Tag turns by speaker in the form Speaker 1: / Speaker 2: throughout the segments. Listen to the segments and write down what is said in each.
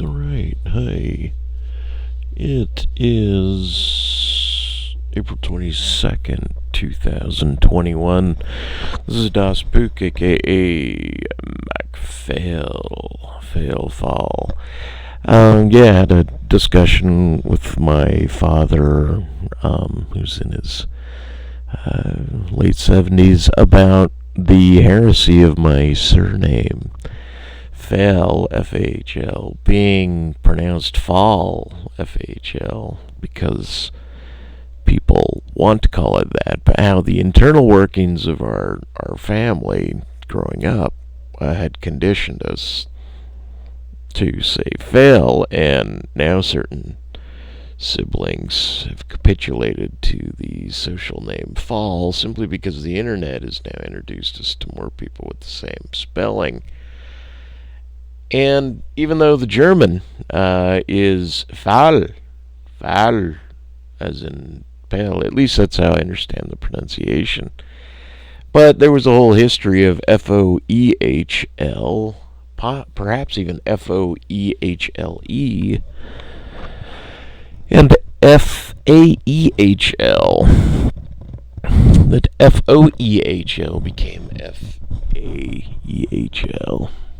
Speaker 1: Alright, hi. It is April 22nd, 2021. This is Das Spook, aka Fail. I had a discussion with my father, who's in his late 70s, about the heresy of my surname. Fail, F-A-H-L, being pronounced fall, F-A-H-L, because people want to call it that, but how the internal workings of our family growing up had conditioned us to say fail, and now certain siblings have capitulated to the social name fall simply because the internet has now introduced us to more people with the same spelling. And even though the German is Fall, as in pale, at least that's how I understand the pronunciation. But there was a whole history of F-O-E-H-L, perhaps even F-O-E-H-L-E, and F-A-E-H-L. That F-O-E-H-L became F-A-E-H-L.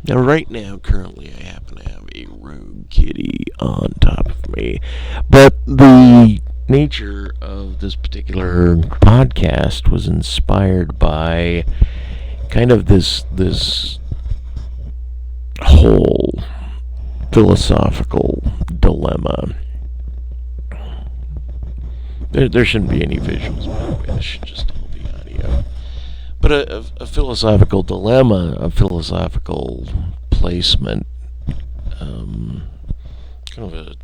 Speaker 1: Now, right now, currently, I happen to have a rogue kitty on top of me. But the nature of this particular podcast was inspired by kind of this whole philosophical dilemma. There shouldn't be any visuals, by the way. This should just all be audio. But a philosophical dilemma, a philosophical placement, kind of a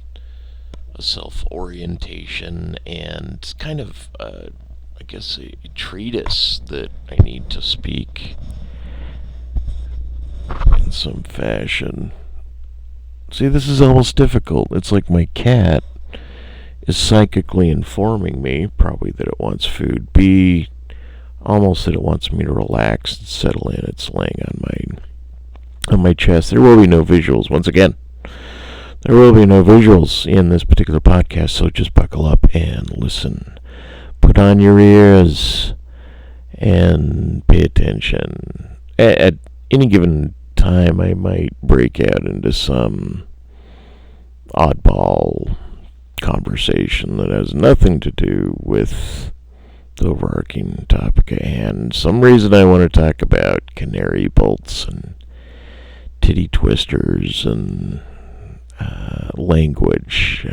Speaker 1: self-orientation, and kind of, I guess, a treatise that I need to speak in some fashion. See, this is almost difficult. It's like my cat is psychically informing me, probably that it wants food, B, almost that it wants me to relax and settle in. It's laying on my chest. There will be no visuals. Once again, there will be no visuals in this particular podcast, so just buckle up and listen. Put on your ears and pay attention. At any given time, I might break out into some oddball conversation that has nothing to do with the overarching topic at hand. Some reason I want to talk about canary bolts and titty twisters and language,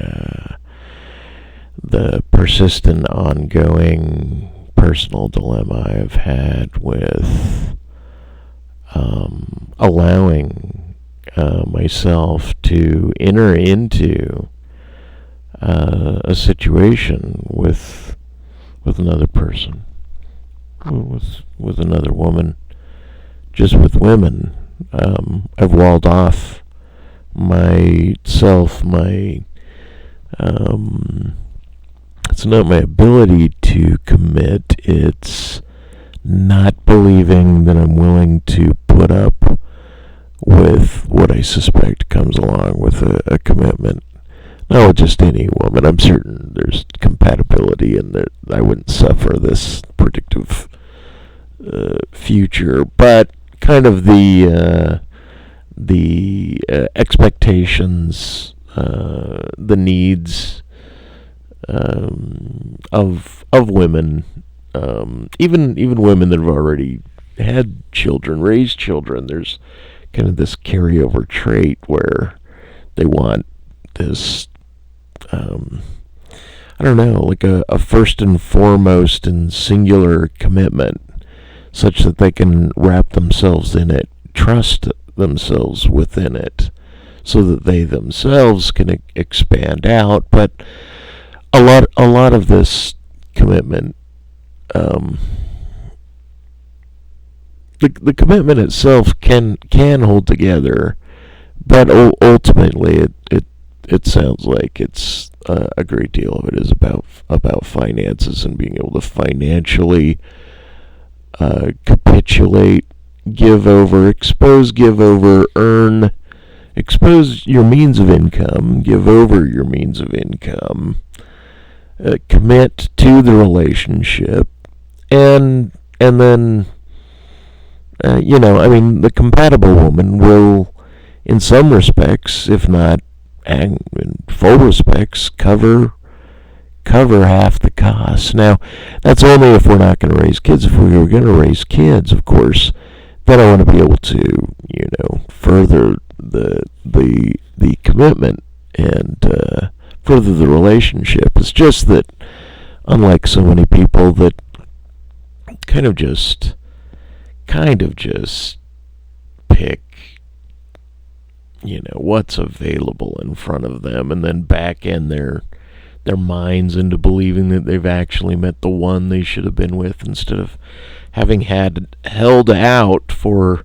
Speaker 1: the persistent, ongoing personal dilemma I've had with allowing myself to enter into a situation with another person, with another woman, just with women. I've walled off myself, it's not my ability to commit, it's not believing that I'm willing to put up with what I suspect comes along with a commitment. Not with just any woman. I'm certain there's compatibility and that I wouldn't suffer this predictive future, but kind of the expectations, the needs of women, even women that have already had children, raised children. There's kind of this carryover trait where they want this, I don't know, like a first and foremost and singular commitment, such that they can wrap themselves in it, trust themselves within it, so that they themselves can expand out. But a lot of this commitment, the commitment itself can hold together, but ultimately it sounds like it's a great deal of it is about finances and being able to financially capitulate, give over, expose, give over, earn, expose your means of income, give over your means of income, commit to the relationship, and then the compatible woman will, in some respects, if not in full respects, cover half the costs. Now, that's only if we're not going to raise kids. If we were going to raise kids, of course, then I want to be able to, further the commitment and further the relationship. It's just that, unlike so many people that kind of just pick, what's available in front of them, and then back in their minds into believing that they've actually met the one they should have been with, instead of having held out for,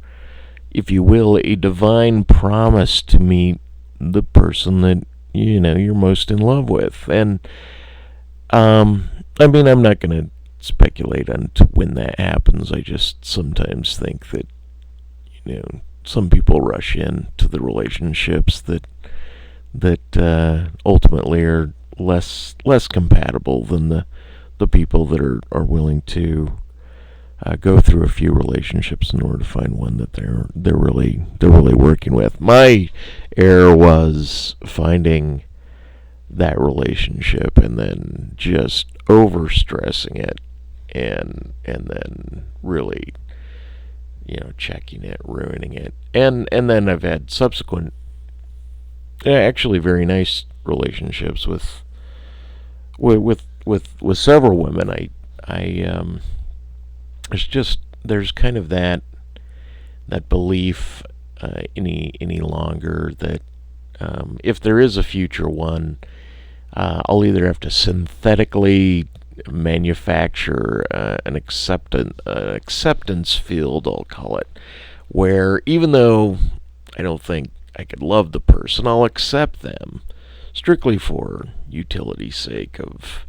Speaker 1: if you will, a divine promise to meet the person that you're most in love with. And I'm not going to speculate on when that happens. I just sometimes think that some people rush into the relationships that ultimately are less compatible than the people that are willing to go through a few relationships in order to find one that they're really working with. My error was finding that relationship and then just overstressing it, and then really checking it, ruining it, and then I've had subsequent actually very nice relationships with several women. There's kind of that belief any longer that if there is a future one, I'll either have to synthetically manufacture an acceptance field, I'll call it, where even though I don't think I could love the person, I'll accept them strictly for utility's sake of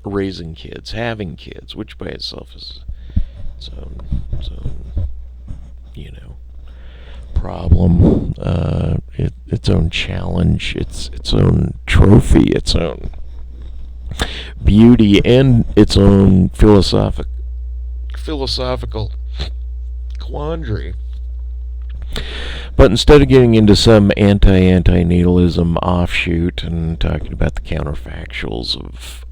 Speaker 1: raising kids, having kids, which by itself is its own problem, its own challenge, its own trophy, its own beauty, and its own philosophical quandary. But instead of getting into some anti-natalism offshoot and talking about the counterfactuals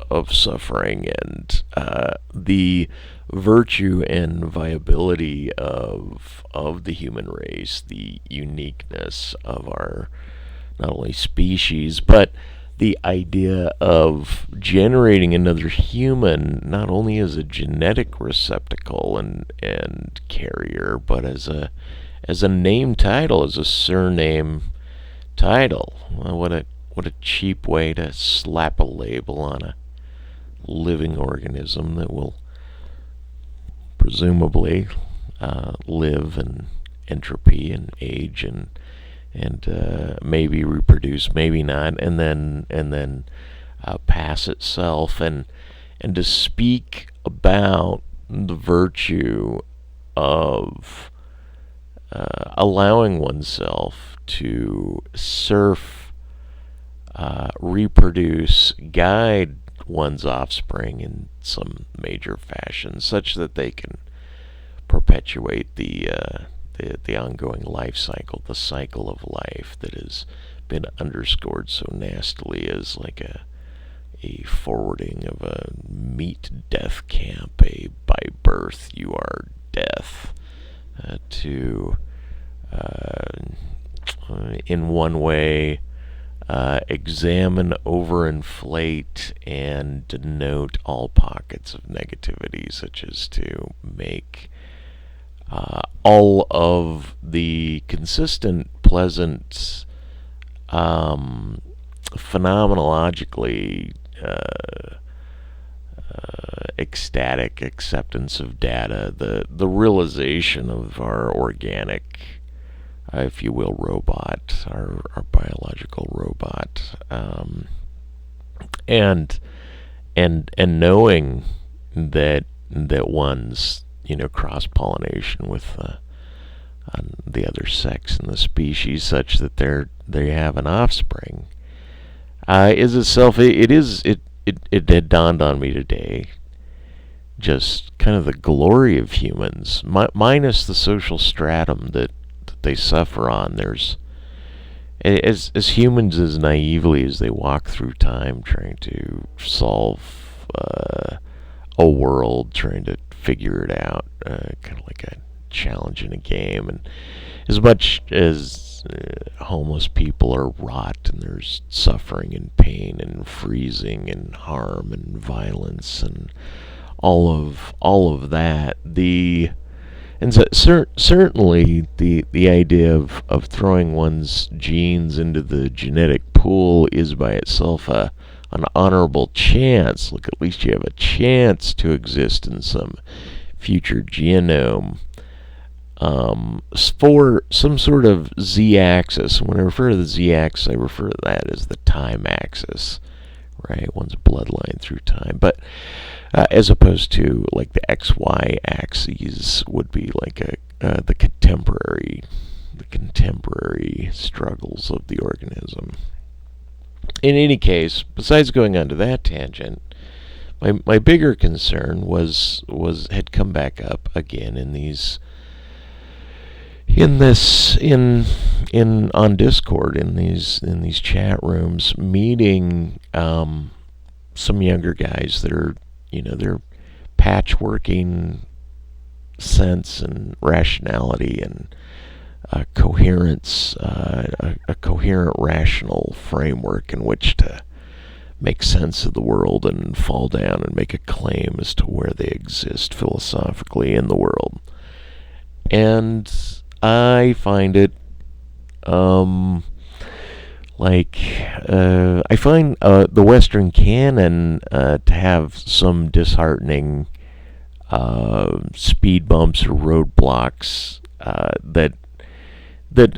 Speaker 1: of suffering and the virtue and viability of the human race, the uniqueness of our not only species, but the idea of generating another human not only as a genetic receptacle and carrier, but as a name title, as a surname title. Well, what a cheap way to slap a label on a living organism that will presumably live in entropy and age and maybe reproduce, maybe not, and then pass itself, and to speak about the virtue of allowing oneself to surf, reproduce, guide one's offspring in some major fashion, such that they can perpetuate the ongoing life cycle, the cycle of life that has been underscored so nastily as like a forwarding of a meat death camp, a by birth you are death, to in one way examine, overinflate, and denote all pockets of negativity, such as to make all of the consistent, pleasant, phenomenologically ecstatic acceptance of data, the realization of our organic, if you will, robot, our biological robot, and knowing that one's cross pollination with on the other sex in the species such that they have an offspring, is itself it had dawned on me today, just kind of the glory of humans, minus the social stratum that they suffer on. There's as humans, as naively as they walk through time trying to solve a world, trying to figure it out, kind of like a challenge in a game. And as much as homeless people are rot and there's suffering and pain and freezing and harm and violence and all of that, certainly the idea of throwing one's genes into the genetic pool is by itself an honorable chance. Look, at least you have a chance to exist in some future genome, for some sort of z-axis. When I refer to the z-axis, I refer to that as the time axis, right? One's bloodline through time. But as opposed to like the XY axes would be like the contemporary struggles of the organism. In any case, besides going on to that tangent, my bigger concern had come back up again on Discord, in these chat rooms, meeting some younger guys that are, they're patchworking sense and rationality and coherence, a coherent rational framework in which to make sense of the world and fall down and make a claim as to where they exist philosophically in the world. And I find it I find the Western canon to have some disheartening speed bumps or roadblocks that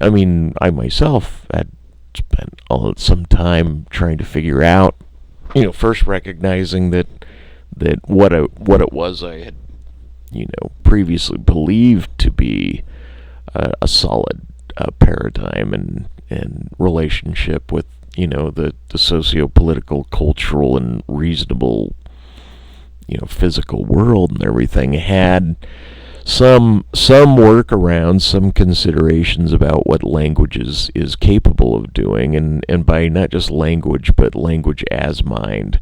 Speaker 1: I mean, I myself had spent some time trying to figure out. First recognizing that what it was I had previously believed to be a solid paradigm and relationship with the socio-political, cultural, and reasonable physical world and everything, had some workarounds, some considerations about what language is capable of doing, and by not just language but language as mind.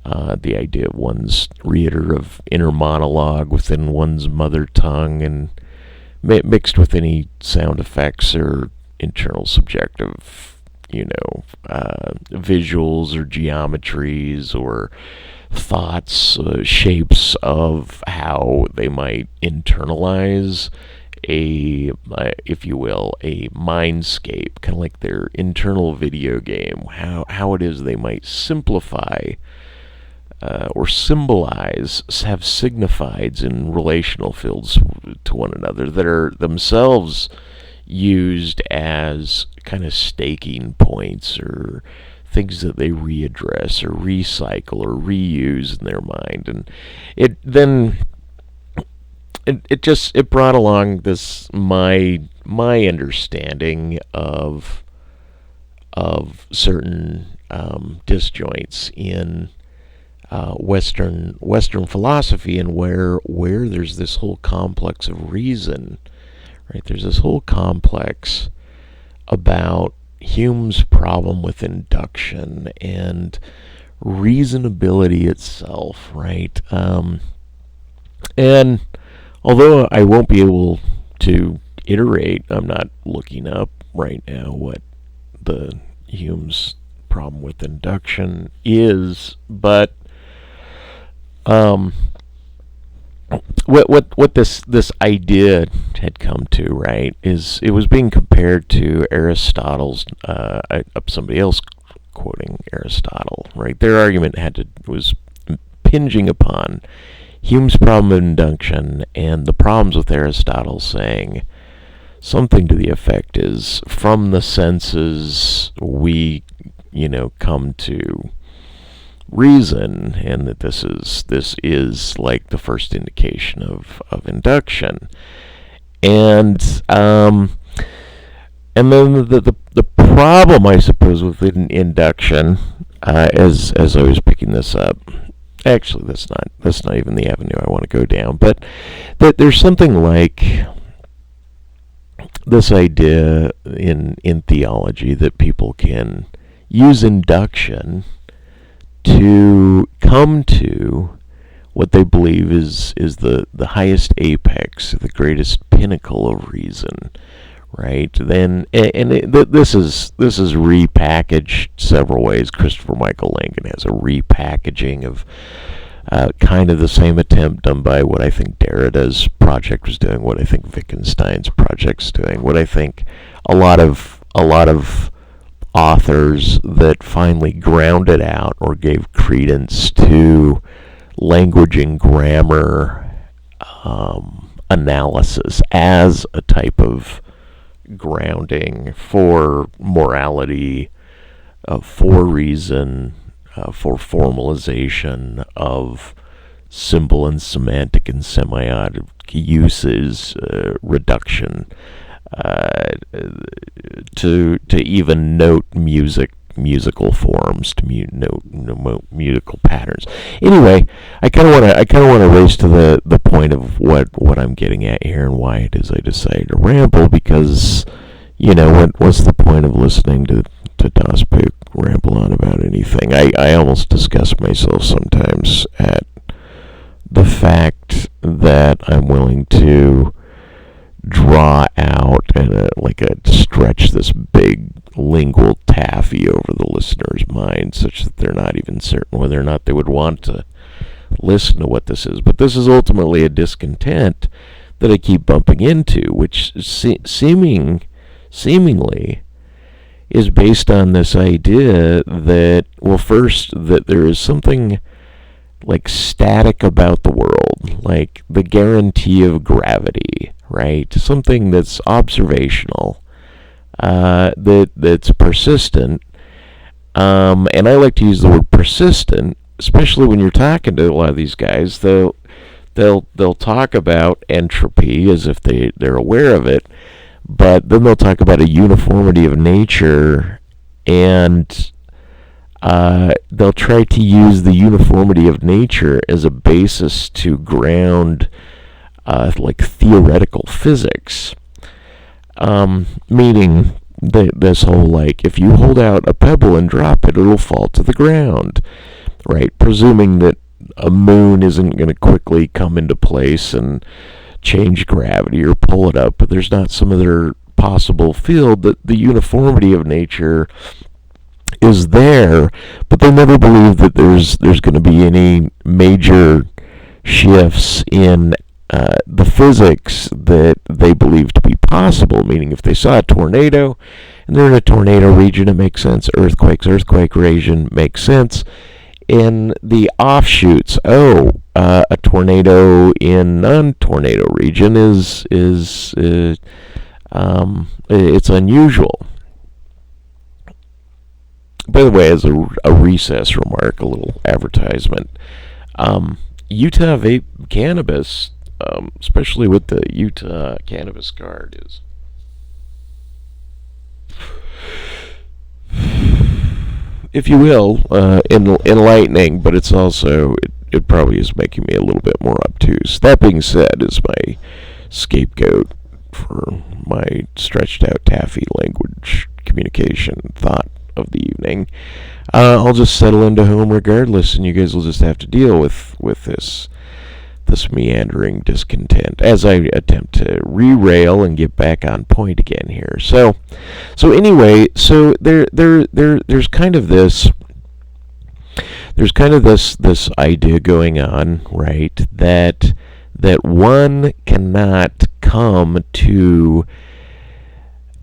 Speaker 1: The idea of one's reiterative inner monologue within one's mother tongue, and mixed with any sound effects or internal subjective, visuals or geometries or thoughts, shapes of how they might internalize if you will, a mindscape, kind of like their internal video game, how it is they might simplify or symbolize, have signifieds in relational fields to one another that are themselves used as kind of staking points or things that they readdress or recycle or reuse in their mind. And it brought along this my understanding of certain disjoints in Western philosophy, and where there's this whole complex of reason, right? There's this whole complex about Hume's problem with induction and reasonability itself, right? And although I won't be able to iterate, I'm not looking up right now what the Hume's problem with induction is, but what this idea had come to, right, is it was being compared to Aristotle's, somebody else quoting Aristotle, right? Their argument was impinging upon Hume's problem of induction and the problems with Aristotle, saying something to the effect is, from the senses we come to reason, and that this is like the first indication of induction. And and then the problem, I suppose, with induction, as I was picking this up, actually that's not even the avenue I want to go down, but that there's something like this idea in theology that people can use induction to come to what they believe is the highest apex, the greatest pinnacle of reason, right? This is repackaged several ways. Christopher Michael Langan has a repackaging of kind of the same attempt done by what I think Derrida's project was doing, what I think Wittgenstein's project's doing, what I think a lot of authors that finally grounded out or gave credence to language and grammar analysis as a type of grounding for morality, for reason, for formalization of symbol and semantic and semiotic uses, reduction, to even note musical forms, to note musical patterns. Anyway, I kind of want to race to the point of what I'm getting at here and why it is I decided to ramble, because what's the point of listening to Das Book ramble on about anything? I almost disgust myself sometimes at the fact that I'm willing to draw out and stretch this big lingual taffy over the listener's mind, such that they're not even certain whether or not they would want to listen to what this is. But this is ultimately a discontent that I keep bumping into, which seemingly is based on this idea that, well, first, that there is something like static about the world, like the guarantee of gravity, right? Something that's observational, that's persistent. And I like to use the word persistent, especially when you're talking to a lot of these guys. They'll talk about entropy as if they're aware of it, but then they'll talk about a uniformity of nature, and they'll try to use the uniformity of nature as a basis to ground theoretical physics, meaning this whole, if you hold out a pebble and drop it, it'll fall to the ground, right? Presuming that a moon isn't going to quickly come into place and change gravity or pull it up, but there's not some other possible field, that the uniformity of nature is there, but they never believe that there's going to be any major shifts in the physics that they believe to be possible. Meaning, if they saw a tornado and they're in a tornado region, it makes sense. Earthquake region makes sense. In the offshoots, a tornado in non-tornado region is it's unusual. By the way, as a recess remark, a little advertisement, Utah vape cannabis, especially with the Utah cannabis card, is if you will, enlightening, but it's also, it probably is making me a little bit more obtuse. That being said, is my scapegoat for my stretched out taffy language communication thought of the evening. I'll just settle into home regardless, and you guys will just have to deal with this meandering discontent as I attempt to re-rail and get back on point again here. So anyway, so there's kind of this idea going on, right? That one cannot come to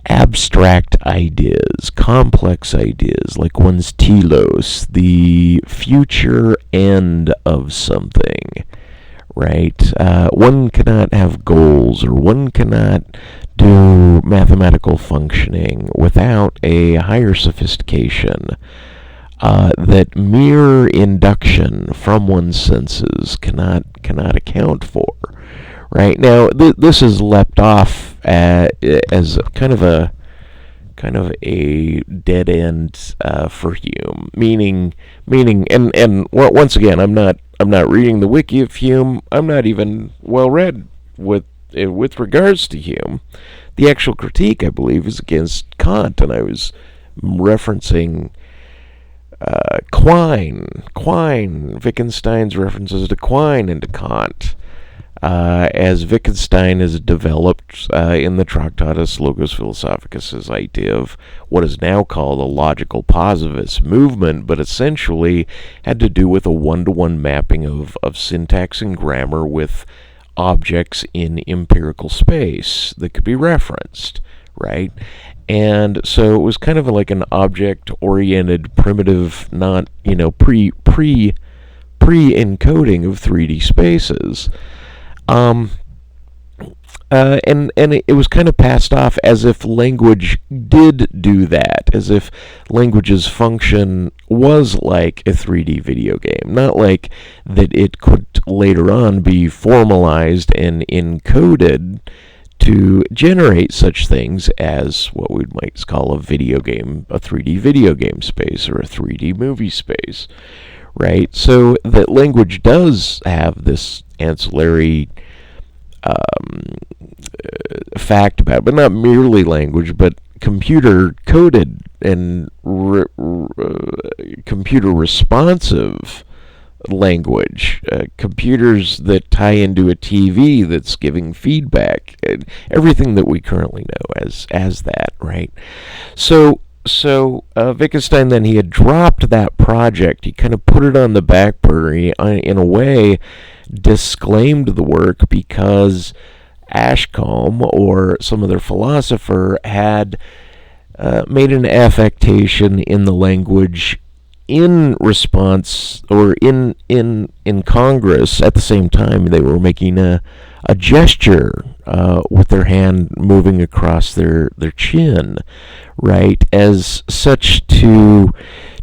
Speaker 1: abstract ideas, complex ideas, like one's telos, the future end of something, right? One cannot have goals, or one cannot do mathematical functioning without a higher sophistication that mere induction from one's senses cannot account for, right? Now, this is leapt off as kind of a dead end for Hume, meaning, and once again, I'm not reading the wiki of Hume. I'm not even well read with regards to Hume. The actual critique, I believe, is against Kant, and I was referencing Wittgenstein's references to Quine and to Kant, as Wittgenstein has developed in the Tractatus Logos Philosophicus his idea of what is now called a logical positivist movement, but essentially had to do with a one-to-one mapping of syntax and grammar with objects in empirical space that could be referenced, right? And so it was kind of like an object-oriented, primitive, not pre-encoding of 3D spaces. And it was kind of passed off as if language did do that, as if language's function was like a 3D video game, not like that it could later on be formalized and encoded to generate such things as what we might call a video game, a 3D video game space, or a 3D movie space, right? So that language does have this ancillary fact about it, but not merely language, but computer coded and computer responsive language, computers that tie into a TV that's giving feedback, everything that we currently know as that, right? So Wittgenstein, then, he had dropped that project. He kind of put it on the back burner. He, in a way, disclaimed the work because Ashcombe, or some other philosopher, had made an affectation in the language in response, or in Congress. At the same time, they were making a gesture with their hand moving across their chin, right, as such to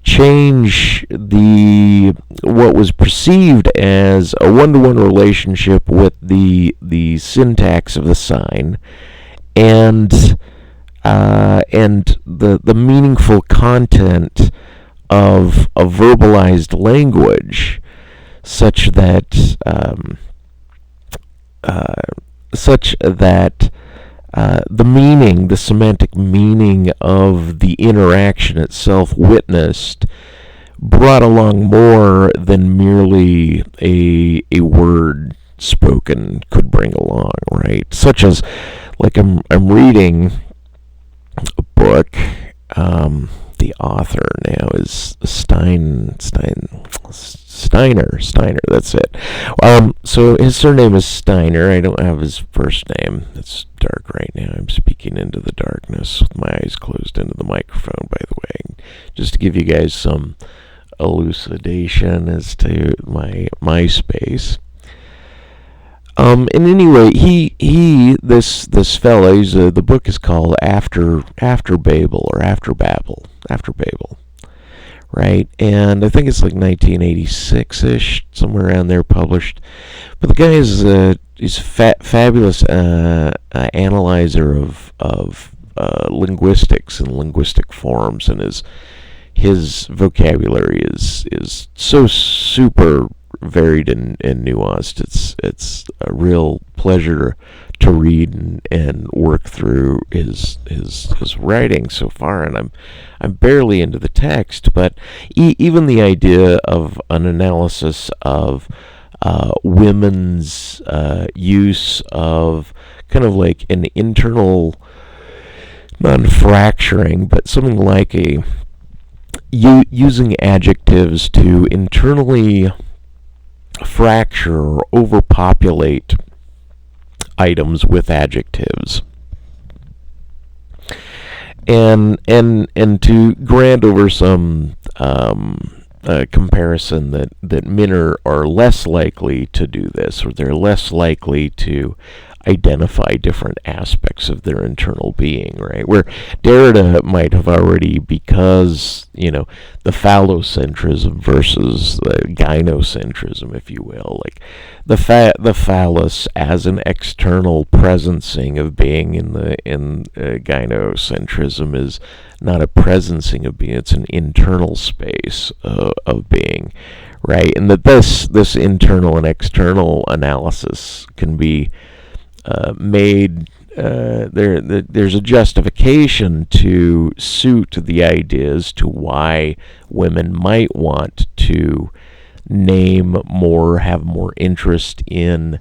Speaker 1: change what was perceived as a one-to-one relationship with the syntax of the sign and the meaningful content of a verbalized language, such that the semantic meaning of the interaction itself witnessed brought along more than merely a word spoken could bring along, right? Such as, like, I'm reading a book. The author now is Steiner. That's it. So his surname is Steiner. I don't have his first name. It's dark right now. I'm speaking into the darkness with my eyes closed into the microphone, by the way, just to give you guys some elucidation as to my space. And anyway, this fella, the book is called After Babel, or After Babel, right? And I think it's like 1986-ish, somewhere around there, published. But the guy is he's fabulous analyzer of linguistics and linguistic forms, and his vocabulary is so super varied and nuanced. It's a real pleasure to read and work through his writing so far, and I'm barely into the text, but even the idea of an analysis of women's use of kind of like an internal, not fracturing, but something like using adjectives to internally fracture or overpopulate items with adjectives, and to grant over some comparison that men are less likely to do this, or they're less likely to identify different aspects of their internal being, right? Where Derrida might have already, because, the phallocentrism versus the gynocentrism, if you will, like the phallus as an external presencing of being in gynocentrism is not a presencing of being; it's an internal space of being, right? And that this internal and external analysis can be made. There's a justification to suit the ideas to why women might want to name more, have more interest in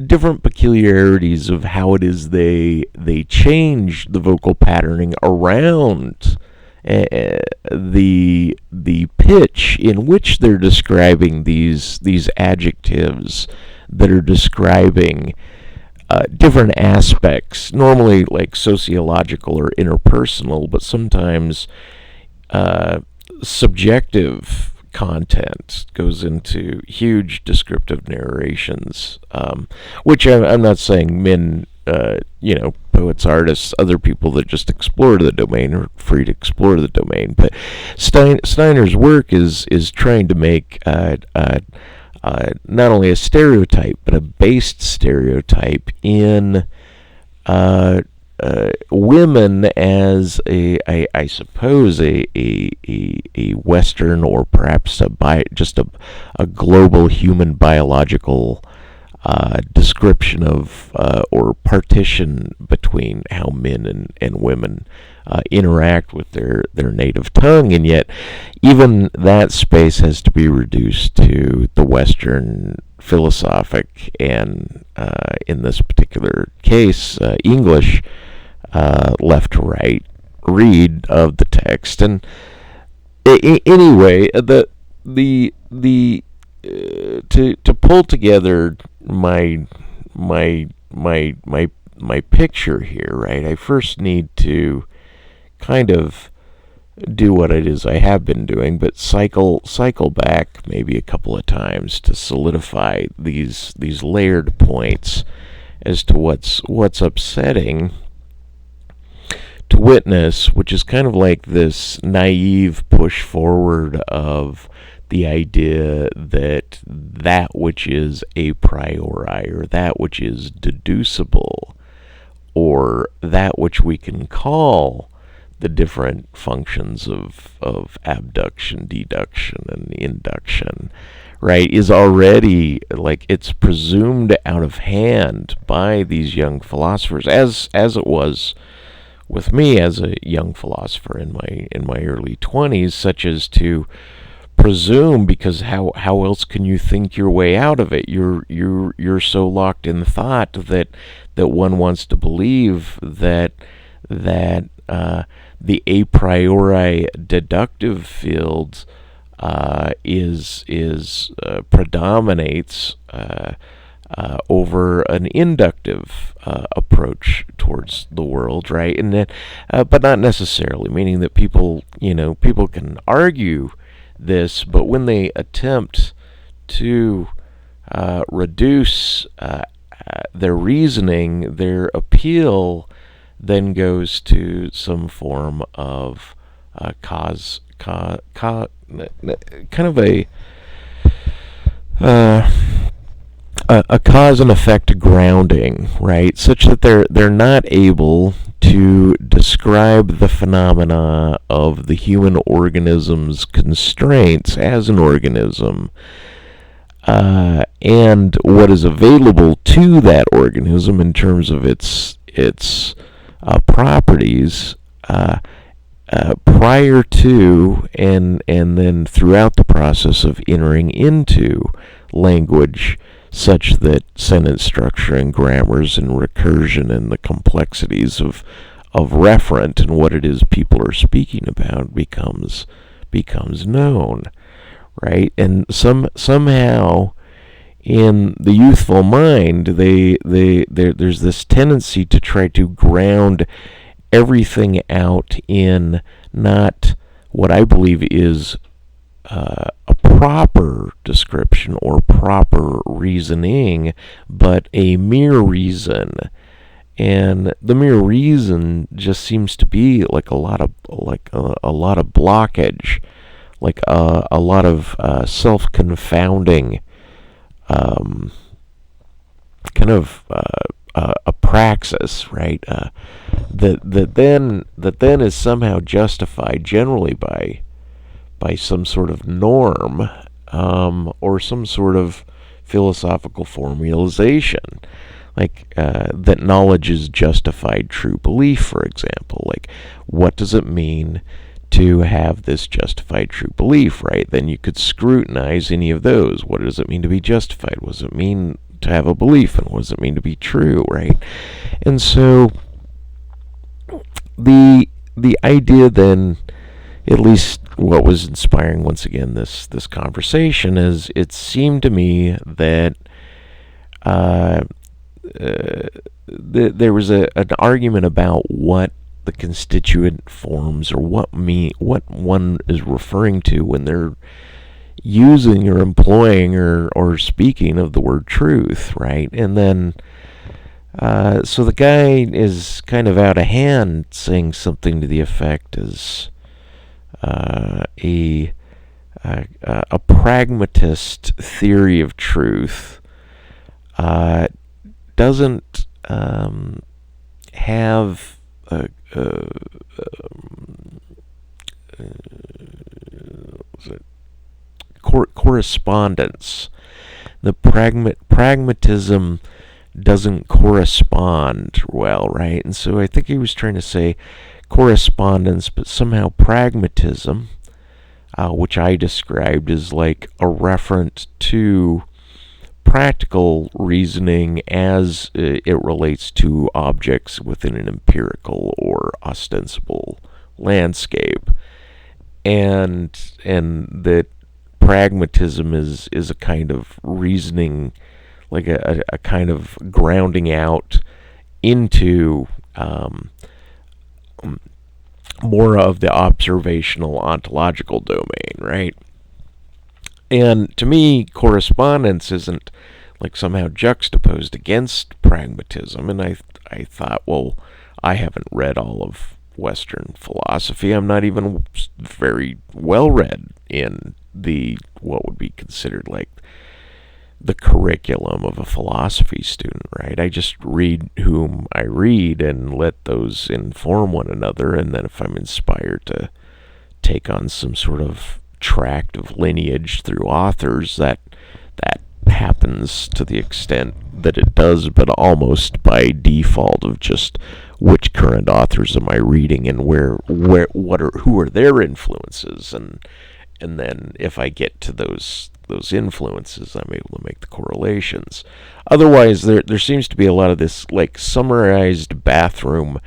Speaker 1: different peculiarities of how it is they change the vocal patterning around the pitch in which they're describing these adjectives that are describing different aspects, normally like sociological or interpersonal, but sometimes subjective content goes into huge descriptive narrations, which I'm not saying men, poets, artists, other people that just explore the domain are free to explore the domain. But Steiner's work is trying to make not only a stereotype, but a based stereotype in women as I suppose a Western, or perhaps just a global human biological description of or partition between how men and women interact with their native tongue, and yet even that space has to be reduced to the Western philosophic and, in this particular case, English left to right read of the text. And anyway, to pull together my picture here, right? I first need to kind of do what it is I have been doing, but cycle back maybe a couple of times to solidify these layered points as to what's upsetting to witness, which is kind of like this naive push forward of the idea that which is a priori, or that which is deducible, or that which we can call the different functions of abduction, deduction, and induction, right, is already, like, it's presumed out of hand by these young philosophers, as it was with me as a young philosopher in my early 20s, such as to presume, because how else can you think your way out of it? You're so locked in thought that one wants to believe that the a priori deductive field predominates over an inductive approach towards the world, right? And then, but not necessarily, meaning that people can argue this, but when they attempt to reduce their reasoning, their appeal then goes to some form of kind of a cause and effect grounding, right? Such that they're not able to describe the phenomena of the human organism's constraints as an organism, and what is available to that organism in terms of its properties, prior to and then throughout the process of entering into language, such that sentence structure and grammars and recursion and the complexities of referent and what it is people are speaking about becomes known, right? And somehow in the youthful mind, there's this tendency to try to ground everything out in not what I believe is a proper description or proper reasoning, but a mere reason. And the mere reason just seems to be like a lot of blockage, like a lot of self-confounding kind of a praxis, right? That then is somehow justified generally by some sort of norm, or some sort of philosophical formalization, like that knowledge is justified true belief, for example. Like, what does it mean to have this justified true belief, right? Then you could scrutinize any of those. What does it mean to be justified? What does it mean to have a belief? And what does it mean to be true, right? And so the idea then, at least what was inspiring once again this conversation, is it seemed to me that there was an argument about what the constituent forms, or what one is referring to when they're using or employing or speaking of the word truth, right? And then so the guy is kind of out of hand, saying something to the effect as a pragmatist theory of truth doesn't have correspondence. The pragmatism doesn't correspond well, right? And so I think he was trying to say correspondence, but somehow pragmatism, which I described as like a reference to practical reasoning as it relates to objects within an empirical or ostensible landscape, and that pragmatism is a kind of reasoning, like a kind of grounding out into more of the observational ontological domain, right? And to me, correspondence isn't like somehow juxtaposed against pragmatism. And I thought, well, I haven't read all of Western philosophy. I'm not even very well read in the what would be considered like the curriculum of a philosophy student, right? I just read whom I read and let those inform one another, and then if I'm inspired to take on some sort of tract of lineage through authors, that happens to the extent that it does, but almost by default of just which current authors am I reading and who are their influences, and then if I get to those influences, I'm able to make the correlations. Otherwise, there seems to be a lot of this like summarized bathroom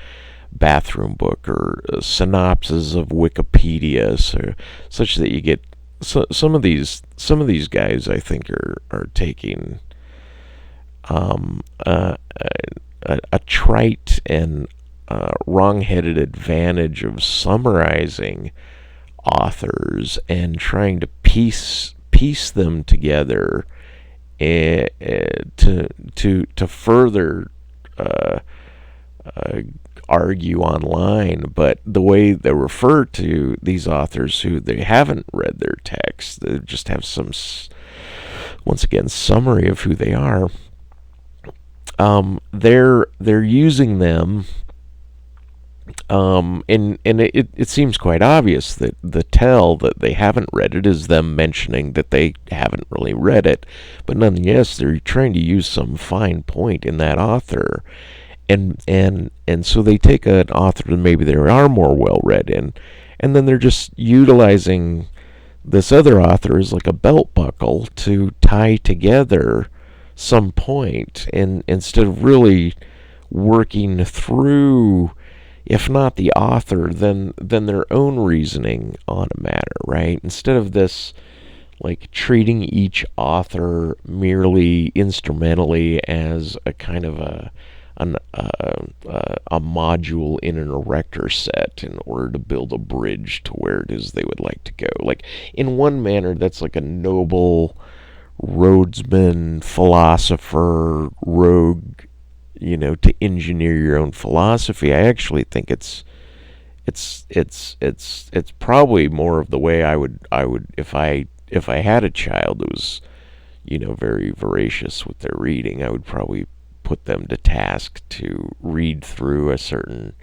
Speaker 1: book or synopsis of Wikipedia, so such that you get some of these guys, I think, are taking a trite and wrong-headed advantage of summarizing authors and trying to piece them together to further argue online. But the way they refer to these authors who they haven't read their text, they just have some, once again, summary of who they are. They're using them, and it seems quite obvious that the tell that they haven't read it is them mentioning that they haven't really read it, but nonetheless they're trying to use some fine point in that author, and so they take an author that maybe they are more well read in, and then they're just utilizing this other author as like a belt buckle to tie together some point, and instead of really working through, if not the author, then their own reasoning on a matter, right? Instead of this, like, treating each author merely instrumentally as a kind of a a module in an erector set in order to build a bridge to where it is they would like to go. Like, in one manner, that's like a noble roadsman, philosopher, rogue, to engineer your own philosophy. I actually think it's probably more of the way I would if I had a child that was very voracious with their reading, I would probably put them to task to read through a certain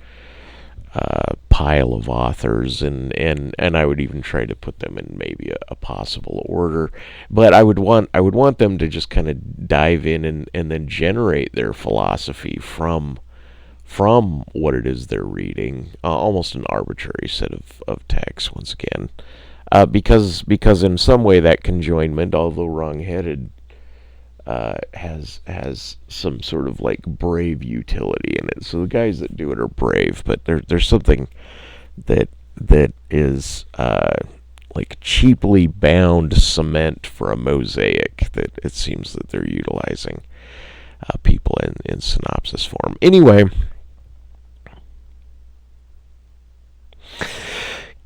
Speaker 1: pile of authors, and I would even try to put them in maybe a possible order. But I would want them to just kind of dive in and then generate their philosophy from what it is they're reading, almost an arbitrary set of texts once again. Because in some way that conjoinment, although wrong-headed, has some sort of like brave utility in it. So the guys that do it are brave, but there's something that is like cheaply bound cement for a mosaic that it seems that they're utilizing people in synopsis form. Anyway.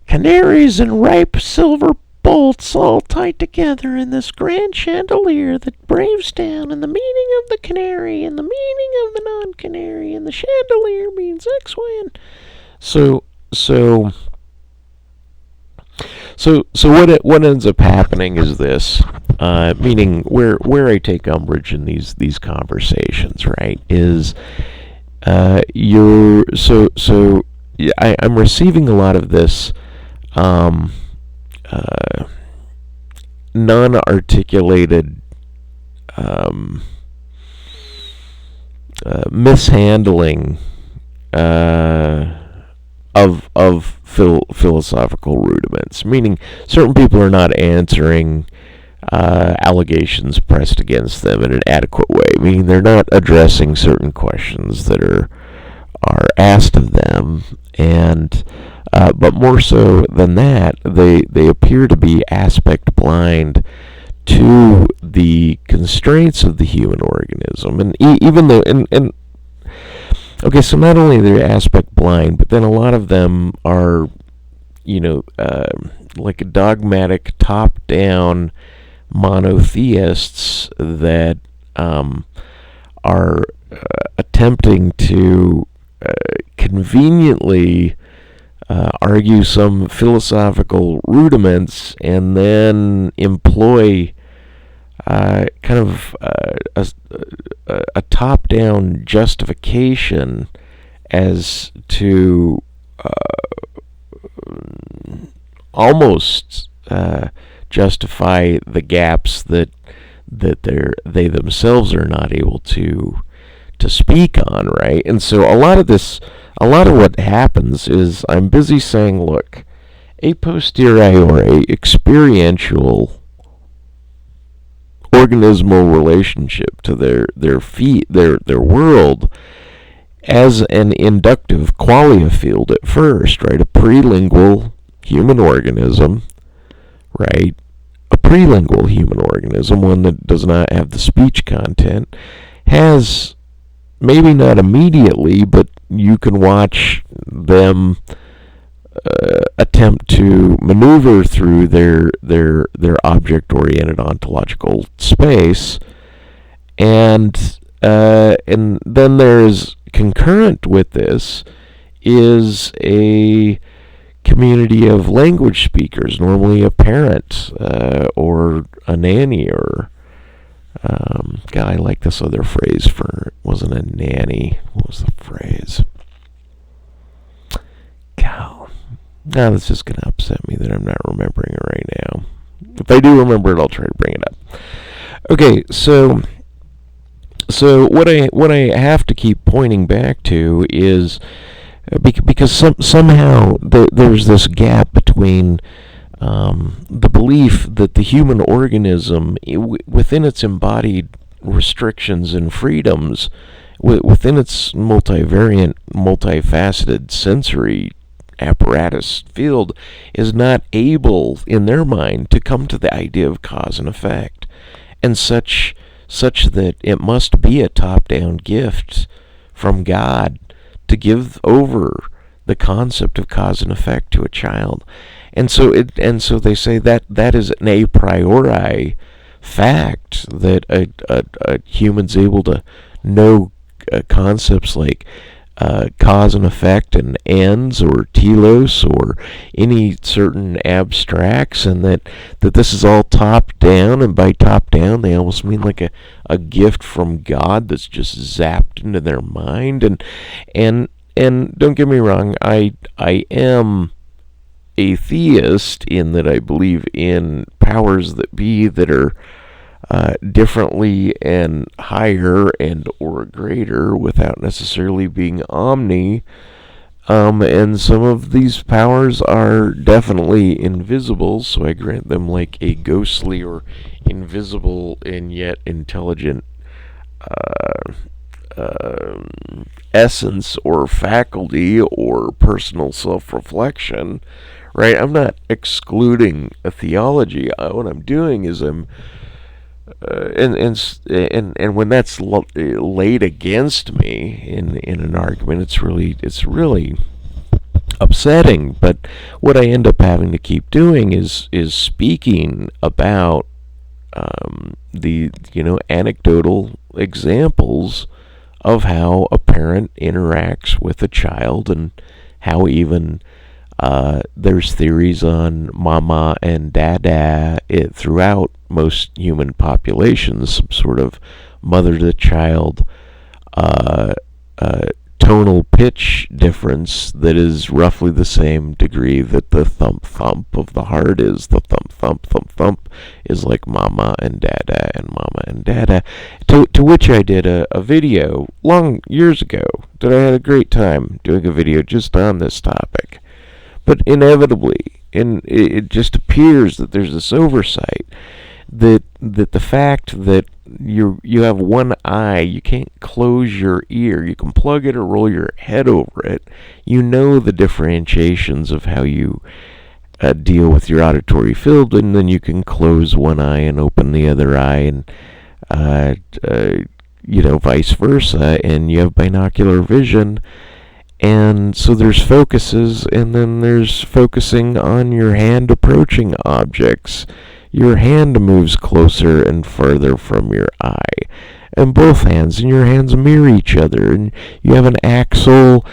Speaker 1: Canaries and ripe silver bolts all tied together in this grand chandelier that braves down, and the meaning of the canary and the meaning of the non-canary, and the chandelier means X, Y, and so what ends up happening is this, meaning where I take umbrage in these conversations, right, is I'm receiving a lot of this non-articulated mishandling of philosophical rudiments, meaning certain people are not answering allegations pressed against them in an adequate way, meaning they're not addressing certain questions that are asked of them, and but more so than that, they appear to be aspect blind to the constraints of the human organism, and even though okay, so not only they're aspect blind, but then a lot of them are, like a dogmatic top-down monotheists that are attempting to conveniently argue some philosophical rudiments and then employ kind of a top-down justification as to almost justify the gaps that they themselves are not able to speak on, right? And so a lot of what happens is I'm busy saying, look, a posteriori, experiential, organismal relationship to their world as an inductive qualia field at first, right? A prelingual human organism, right? A prelingual human organism, one that does not have the speech content, has, maybe not immediately, but you can watch them attempt to maneuver through their object-oriented ontological space, and then there's concurrent with this is a community of language speakers, normally a parent or a nanny or God, I like this other phrase for, wasn't a nanny. What was the phrase? God, now that's just going to upset me that I'm not remembering it right now. If I do remember it, I'll try to bring it up. Okay, so what I have to keep pointing back to is because somehow there's this gap between the belief that the human organism, within its embodied restrictions and freedoms, within its multivariant, multifaceted sensory apparatus field, is not able, in their mind, to come to the idea of cause and effect, and such that it must be a top-down gift from God to give over the concept of cause and effect to a child. And so they say that is an a priori fact, that a human's able to know concepts like cause and effect and ends or telos or any certain abstracts, and that this is all top down, and by top down they almost mean like a gift from God that's just zapped into their mind. And don't get me wrong, I am a theist in that I believe in powers that be that are differently and higher and or greater without necessarily being omni. And some of these powers are definitely invisible, so I grant them like a ghostly or invisible and yet intelligent essence or faculty or personal self-reflection. Right? I'm not excluding a theology. What I'm doing is I'm and when that's laid against me in an argument, it's really upsetting. But what I end up having to keep doing is speaking about the anecdotal examples of how a parent interacts with a child, and how even there's theories on mama and dada throughout most human populations, some sort of mother-to-child tonal pitch difference that is roughly the same degree that the thump-thump of the heart is. The thump-thump is like mama and dada and mama and dada. To which I did a video long years ago that I had a great time doing a video just on this topic. But inevitably, it just appears that there's this oversight, that the fact that you have one eye, you can't close your ear, you can plug it or roll your head over it. You know the differentiations of how you deal with your auditory field, and then you can close one eye and open the other eye, and vice versa, and you have binocular vision. And so there's focuses, and then there's focusing on your hand approaching objects. Your hand moves closer and further from your eye, and both hands and your hands mirror each other, and you have an axial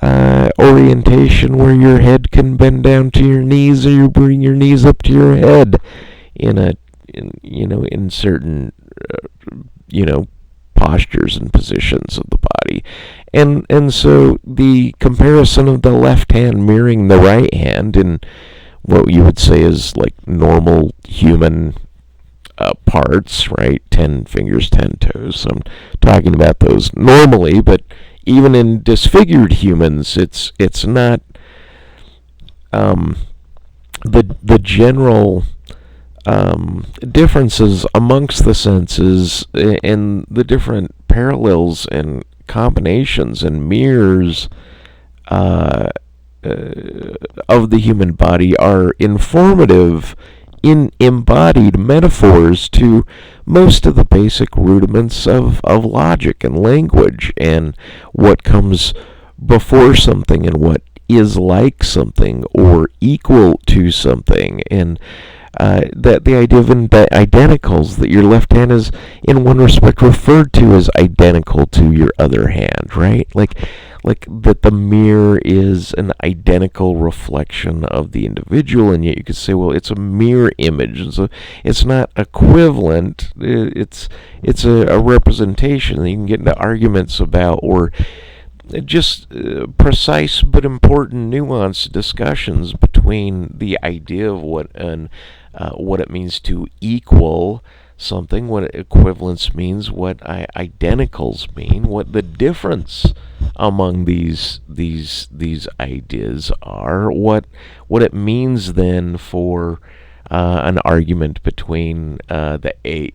Speaker 1: orientation where your head can bend down to your knees, or you bring your knees up to your head in certain postures and positions of the body. And so the comparison of the left hand mirroring the right hand in what you would say is like normal human parts, right? 10 fingers, 10 toes. So I'm talking about those normally, but even in disfigured humans, it's not the general differences amongst the senses and the different parallels and combinations and mirrors of the human body are informative in embodied metaphors to most of the basic rudiments of logic and language, and what comes before something and what is like something or equal to something, and that the idea of identicals, that your left hand is in one respect referred to as identical to your other hand, right? Like that the mirror is an identical reflection of the individual, and yet you could say, well, it's a mirror image, and so it's not equivalent. It's a representation. And you can get into arguments about, or just precise but important nuanced discussions between the idea of what it means to equal something, what equivalence means, what identicals mean, what the difference among these ideas are, what it means then for an argument between an A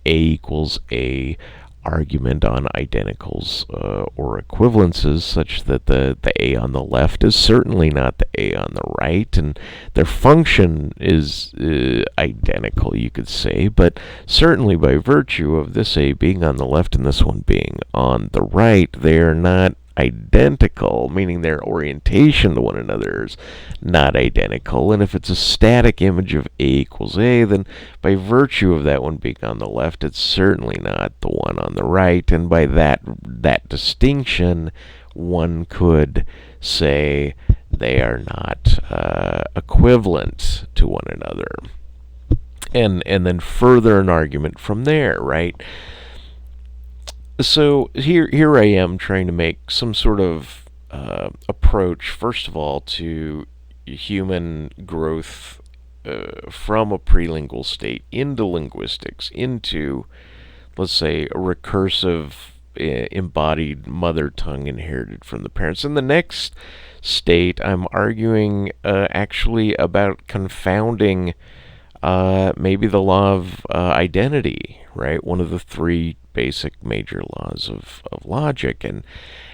Speaker 1: equals A argument on identicals or equivalences, such that the A on the left is certainly not the A on the right, and their function is identical, you could say, but certainly by virtue of this A being on the left and this one being on the right, they are not identical, meaning their orientation to one another is not identical. And if it's a static image of A equals A, then by virtue of that one being on the left, it's certainly not the one on the right. And by that distinction, one could say they are not equivalent to one another. And then further an argument from there, right? So here I am trying to make some sort of approach, first of all, to human growth from a prelingual state into linguistics, into, let's say, a recursive embodied mother tongue inherited from the parents. In the next state, I'm arguing actually about confounding maybe the law of identity, right? One of the three basic major laws of logic, and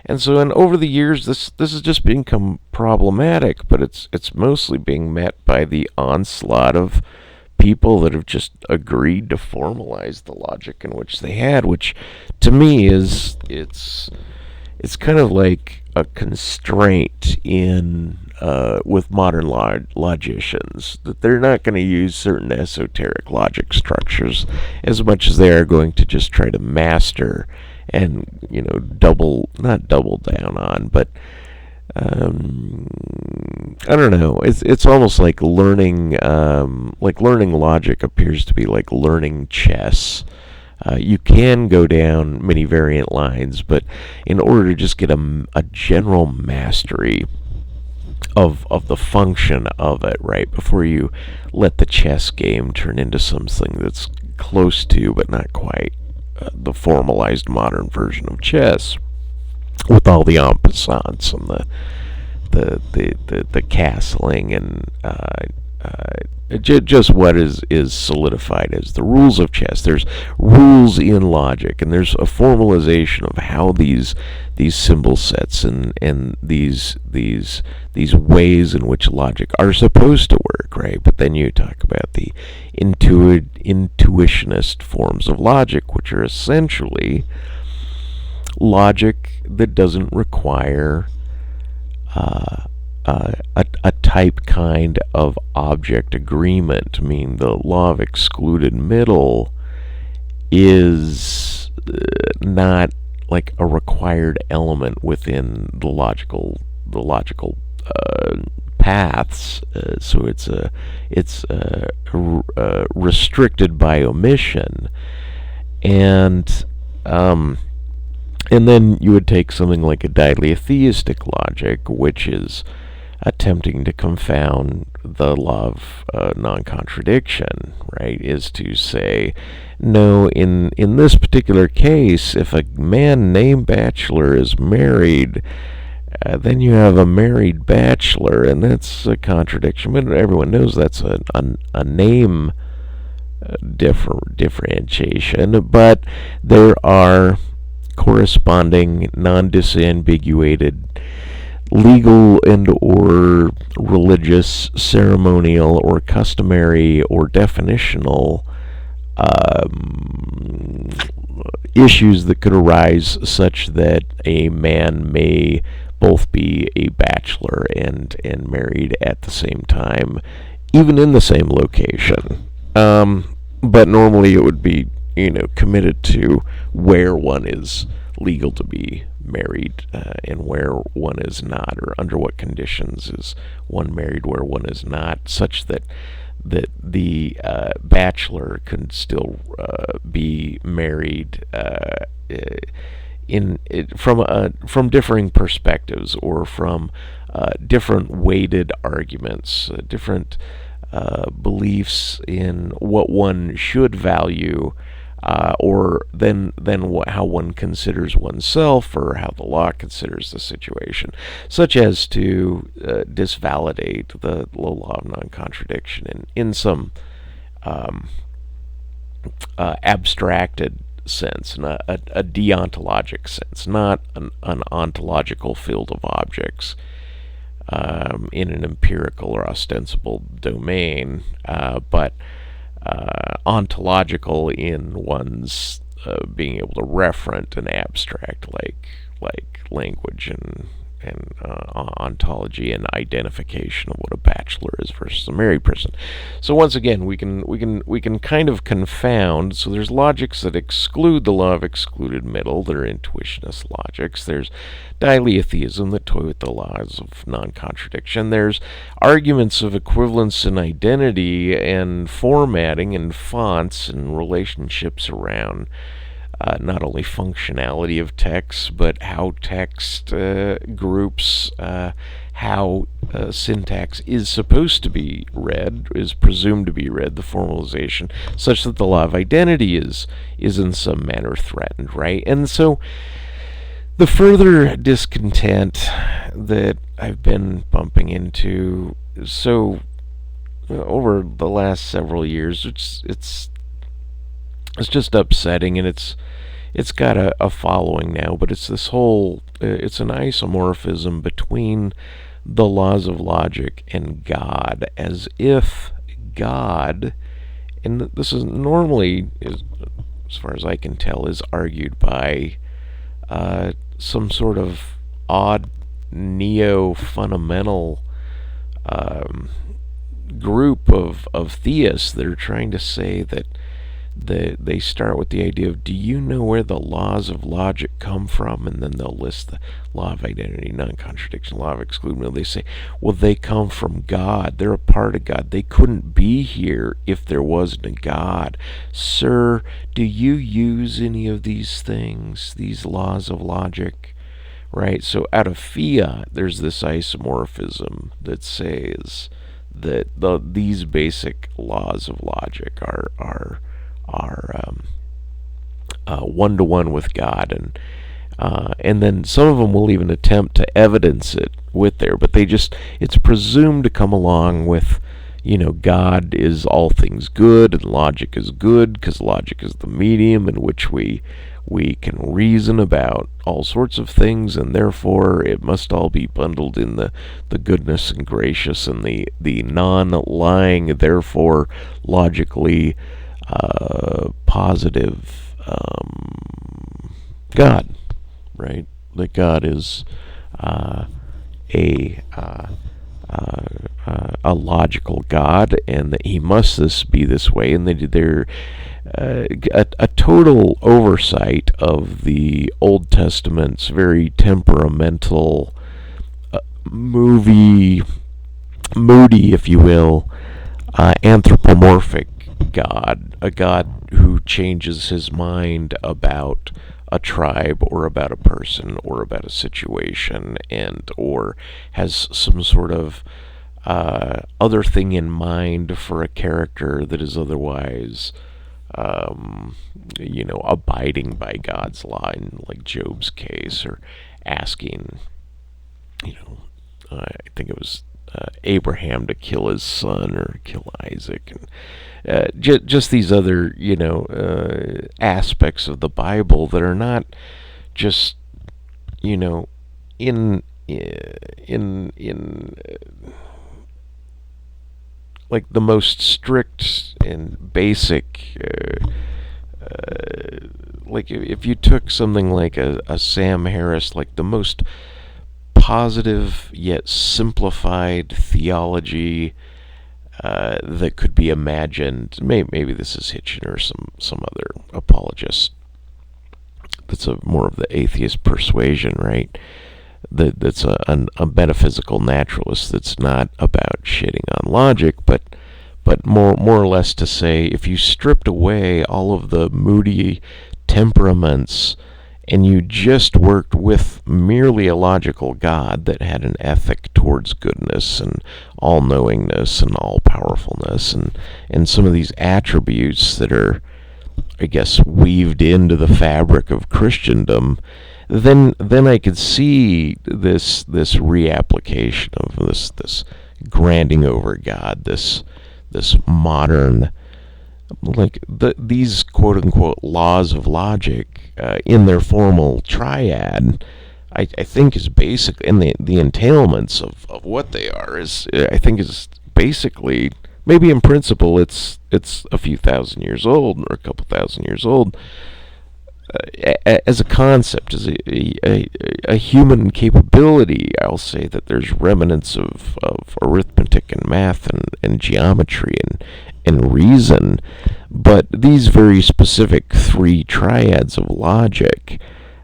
Speaker 1: over the years this has just become problematic, but it's mostly being met by the onslaught of people that have just agreed to formalize the logic in which they had, which to me is it's kind of like a constraint in with modern logicians, that they're not going to use certain esoteric logic structures as much as they are going to just try to master and not double down on, but I don't know. It's almost like learning logic appears to be like learning chess. You can go down many variant lines, but in order to just get a general mastery of the function of it, right, before you let the chess game turn into something that's close to but not quite the formalized modern version of chess, with all the en passants and the castling and just what is solidified as the rules of chess. There's rules in logic, and there's a formalization of how these symbol sets and these ways in which logic are supposed to work, right? But then you talk about the intuitionist forms of logic, which are essentially logic that doesn't require a type kind of object agreement. I mean, the law of excluded middle is not like a required element within the logical paths. So it's restricted by omission, and then you would take something like a dialetheistic logic, which is attempting to confound the law of non-contradiction, right? Is to say, no, in this particular case, if a man named Bachelor is married, then you have a married bachelor, and that's a contradiction. But everyone knows that's a name differentiation. But there are corresponding non-disambiguated legal and or religious, ceremonial or customary or definitional issues that could arise, such that a man may both be a bachelor and married at the same time, even in the same location. But normally it would be, committed to where one is legal to be married and where one is not, or under what conditions is one married where one is not, such that the bachelor can still be married from differing perspectives, or from different weighted arguments, different beliefs in what one should value, or then how one considers oneself, or how the law considers the situation, such as to disvalidate the law of non-contradiction in some abstracted sense, not a deontologic sense, not an ontological field of objects in an empirical or ostensible domain, but ontological in one's being able to referent an abstract like language and ontology and identification of what a bachelor is versus a married person. So once again, we can kind of confound. So there's logics that exclude the law of excluded middle, that are intuitionist logics. There's dialetheism that toy with the laws of non-contradiction. There's arguments of equivalence and identity and formatting and fonts and relationships around not only functionality of text, but how text groups, how syntax is supposed to be read, is presumed to be read, the formalization, such that the law of identity is in some manner threatened, right? And so the further discontent that I've been bumping into, so over the last several years, it's just upsetting, and it's got a following now, but it's this whole, it's an isomorphism between the laws of logic and God, as if God, and this is normally, as far as I can tell, is argued by some sort of odd neo-fundamental group of theists that are trying to say that they start with the idea of, do you know where the laws of logic come from? And then they'll list the law of identity, non-contradiction, law of exclusion. They say, well, they come from God. They're a part of God. They couldn't be here if there wasn't a God. Sir, do you use any of these things, these laws of logic? Right? So out of fiat, there's this isomorphism that says that these basic laws of logic are one-to-one with God, and then some of them will even attempt to evidence it with there, but it's presumed to come along with, God is all things good, and logic is good, because logic is the medium in which we can reason about all sorts of things, and therefore it must all be bundled in the goodness and gracious and the non-lying, therefore logically positive God, right? That God is a logical God, and that He must be this way, and they're a total oversight of the Old Testament's very temperamental, moody, if you will, anthropomorphic God, a God who changes his mind about a tribe or about a person or about a situation, and or has some sort of other thing in mind for a character that is otherwise abiding by God's law, in like Job's case, or asking, I think it was Abraham to kill his son or kill Isaac, and just these other aspects of the Bible that are not just in like the most strict and basic, like if you took something like a Sam Harris, like the most positive yet simplified theology that could be imagined. Maybe this is Hitchin or some other apologist that's more of the atheist persuasion, right? That's a metaphysical naturalist that's not about shitting on logic, but more or less to say, if you stripped away all of the moody temperaments and you just worked with merely a logical God that had an ethic towards goodness and all-knowingness and all-powerfulness and some of these attributes that are, I guess, weaved into the fabric of Christendom, then I could see this reapplication of this granding over God, this modern like these quote unquote laws of logic in their formal triad, I think is basically, and the entailments of what they are is, I think, is basically, maybe in principle it's a few thousand years old or a couple thousand years old, as a concept, as a human capability. I'll say that there's remnants of arithmetic and math and geometry and reason, but these very specific three triads of logic,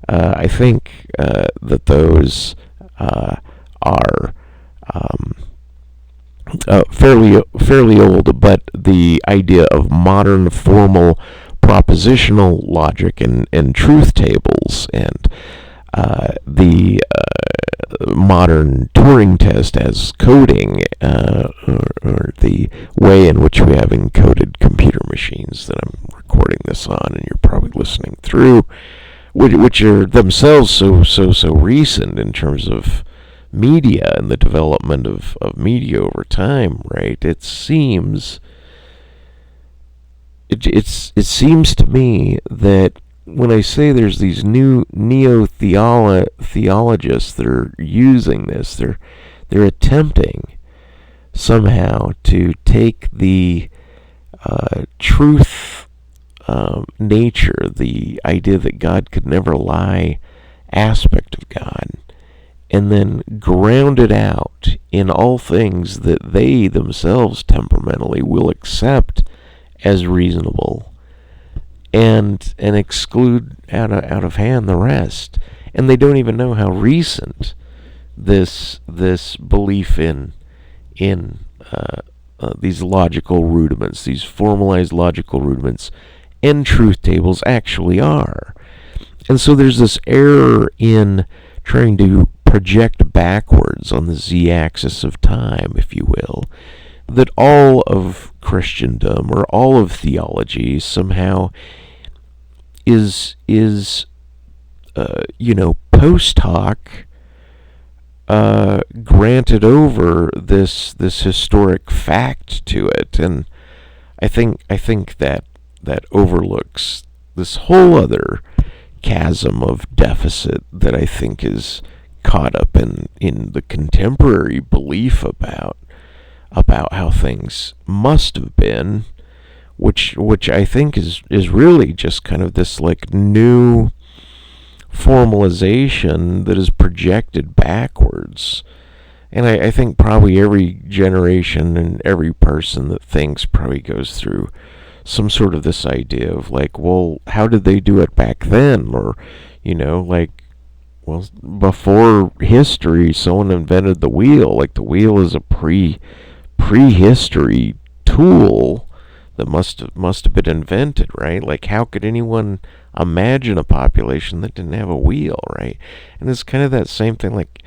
Speaker 1: I think that those are fairly old, but the idea of modern formal propositional logic and truth tables and the modern Turing test as coding, or the way in which we have encoded computer machines that I'm recording this on and you're probably listening through, which are themselves so recent in terms of media and the development of media over time, right? It seems to me that when I say there's these new neo-theologists that are using this, they're attempting somehow to take the truth nature, the idea that God could never lie aspect of God, and then ground it out in all things that they themselves temperamentally will accept as reasonable, and exclude out of hand the rest. And they don't even know how recent this belief in these logical rudiments, these formalized logical rudiments and truth tables actually are. And so there's this error in trying to project backwards on the z-axis of time, if you will, that all of Christendom or all of theology somehow is post hoc granted over this historic fact to it. And I think that overlooks this whole other chasm of deficit that I think is caught up in the contemporary belief about how things must have been, which I think is really just kind of this like new formalization that is projected backwards. And I think probably every generation and every person that thinks probably goes through some sort of this idea of like, well, how did they do it back then? Or, like, well, before history, someone invented the wheel. Like, the wheel is a prehistory tool that must have been invented, right? Like, how could anyone imagine a population that didn't have a wheel, right? And it's kind of that same thing, like,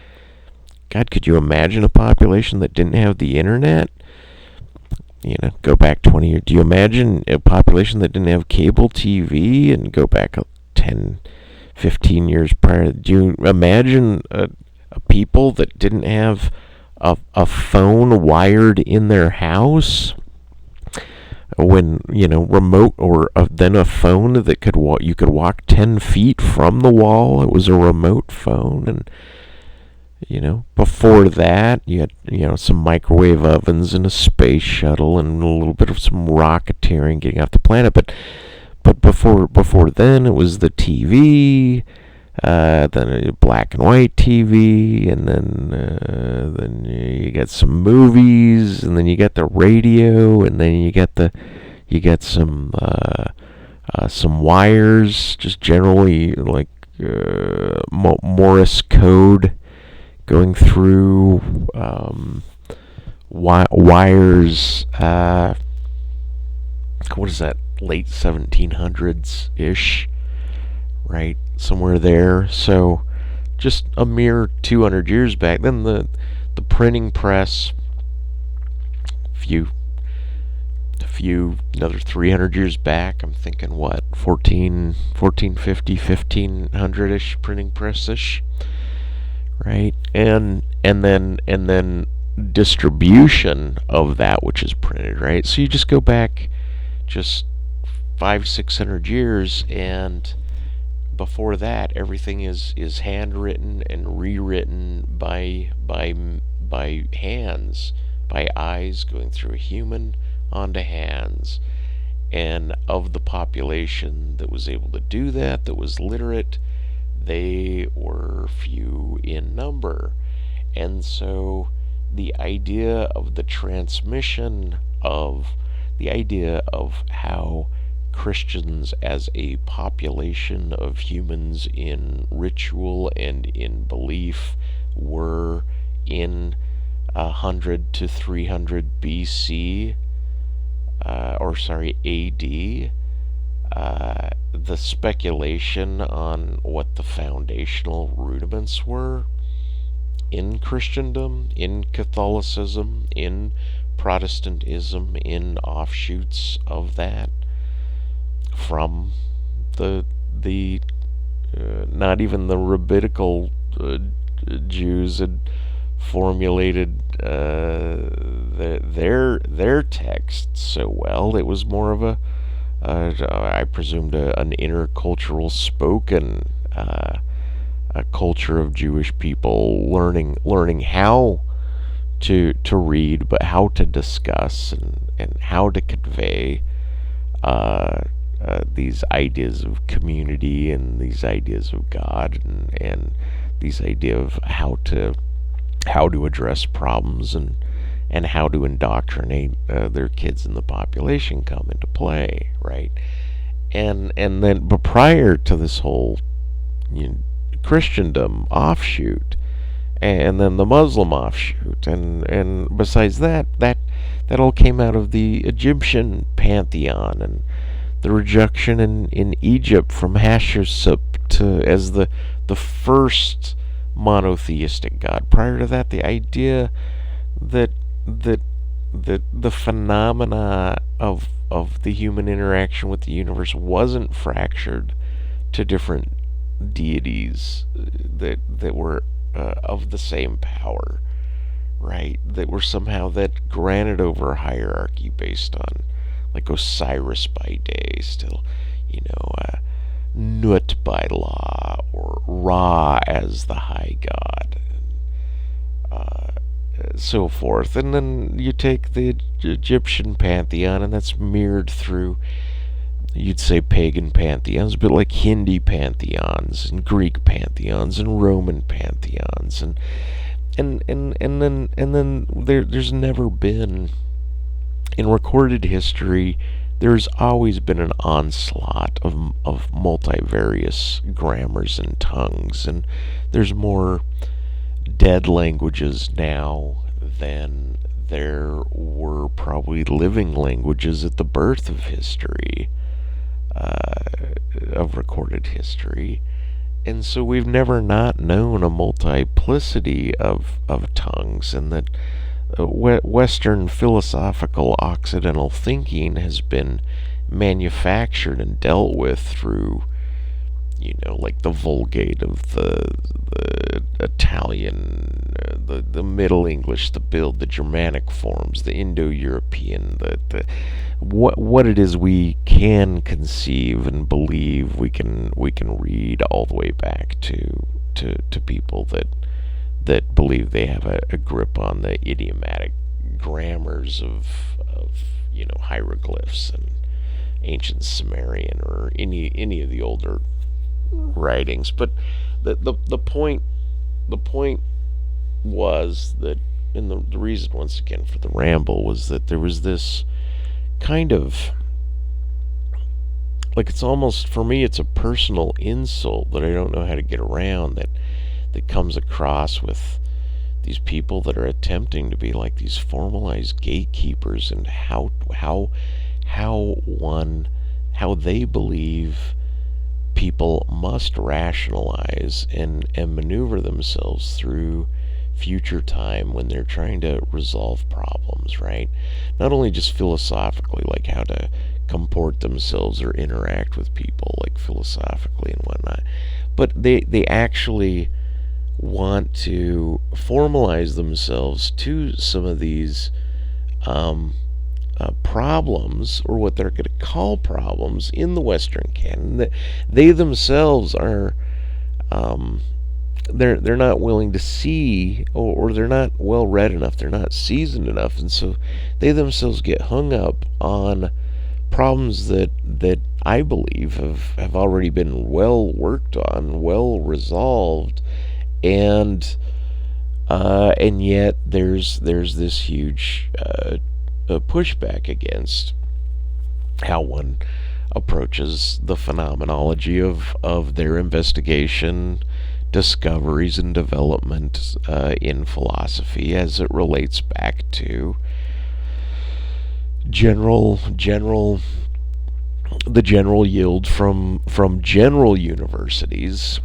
Speaker 1: God, could you imagine a population that didn't have the internet? Go back 20 years. Do you imagine a population that didn't have cable TV, and go back 10, 15 years prior? Do you imagine a people that didn't have a phone wired in their house? When, remote, or then a phone that you could walk 10 feet from the wall. It was a remote phone. And before that, you had, some microwave ovens and a space shuttle and a little bit of some rocketeering getting off the planet. But before then, it was the TV, then a black and white TV, and then you get some movies, and then you get the radio, and then you get some wires, just generally like Morse code going through wires. What is that? Late 1700s ish, right? Somewhere there. So just a mere 200 years back. Then the printing press, another 300 years back. I'm thinking, what, 1450, 1500-ish printing press-ish, right? And then distribution of that which is printed, right? So you just go back just 500-600 years, and before that, everything is handwritten and rewritten by hands, by eyes going through a human onto hands. And of the population that was able to do that, that was literate, they were few in number. And so the idea of the transmission of the idea of how Christians as a population of humans in ritual and in belief were in 100 to 300 BC, AD. The speculation on what the foundational rudiments were in Christendom, in Catholicism, in Protestantism, in offshoots of that, from the not even the rabbinical Jews had formulated their text so well. It was more of I presumed an intercultural spoken a culture of Jewish people learning how to read, but how to discuss and how to convey these ideas of community and these ideas of God and these idea of how to address problems and how to indoctrinate their kids in the population come into play, right? And then, but prior to this whole Christendom offshoot, and then the Muslim offshoot, and besides that all came out of the Egyptian pantheon and the rejection in Egypt from Hatshepsut as the first monotheistic god. Prior to that, the idea that the phenomena of the human interaction with the universe wasn't fractured to different deities that were of the same power, right? That were somehow that granted over a hierarchy based on, like, Osiris by day, still, Nut by law, or Ra as the high god, so forth. And then you take the Egyptian pantheon, and that's mirrored through, you'd say, pagan pantheons, but like Hindi pantheons and Greek pantheons and Roman pantheons, and then there's never been, in recorded history, there's always been an onslaught of multivarious grammars and tongues, and there's more dead languages now than there were probably living languages at the birth of history, of recorded history. And so we've never not known a multiplicity of tongues, and that Western philosophical Occidental thinking has been manufactured and dealt with through, like the Vulgate of the Italian, the Middle English, the Germanic forms, the Indo-European, what it is we can conceive and believe we can read all the way back to people that believe they have a grip on the idiomatic grammars of hieroglyphs and ancient Sumerian or any of the older writings. But the point was that, and the reason once again for the ramble was that there was this kind of, like, it's almost, for me, it's a personal insult that I don't know how to get around, that comes across with these people that are attempting to be like these formalized gatekeepers, and how they believe people must rationalize and maneuver themselves through future time when they're trying to resolve problems, right? Not only just philosophically, like how to comport themselves or interact with people, like philosophically and whatnot, but they actually want to formalize themselves to some of these problems, or what they're going to call problems, in the Western canon that they themselves are they're not willing to see, or they're not well read enough, they're not seasoned enough, and so they themselves get hung up on problems that I believe have already been well worked on, well resolved, and yet there's this huge pushback against how one approaches the phenomenology of their investigation, discoveries, and development in philosophy as it relates back to general the general yield from general universities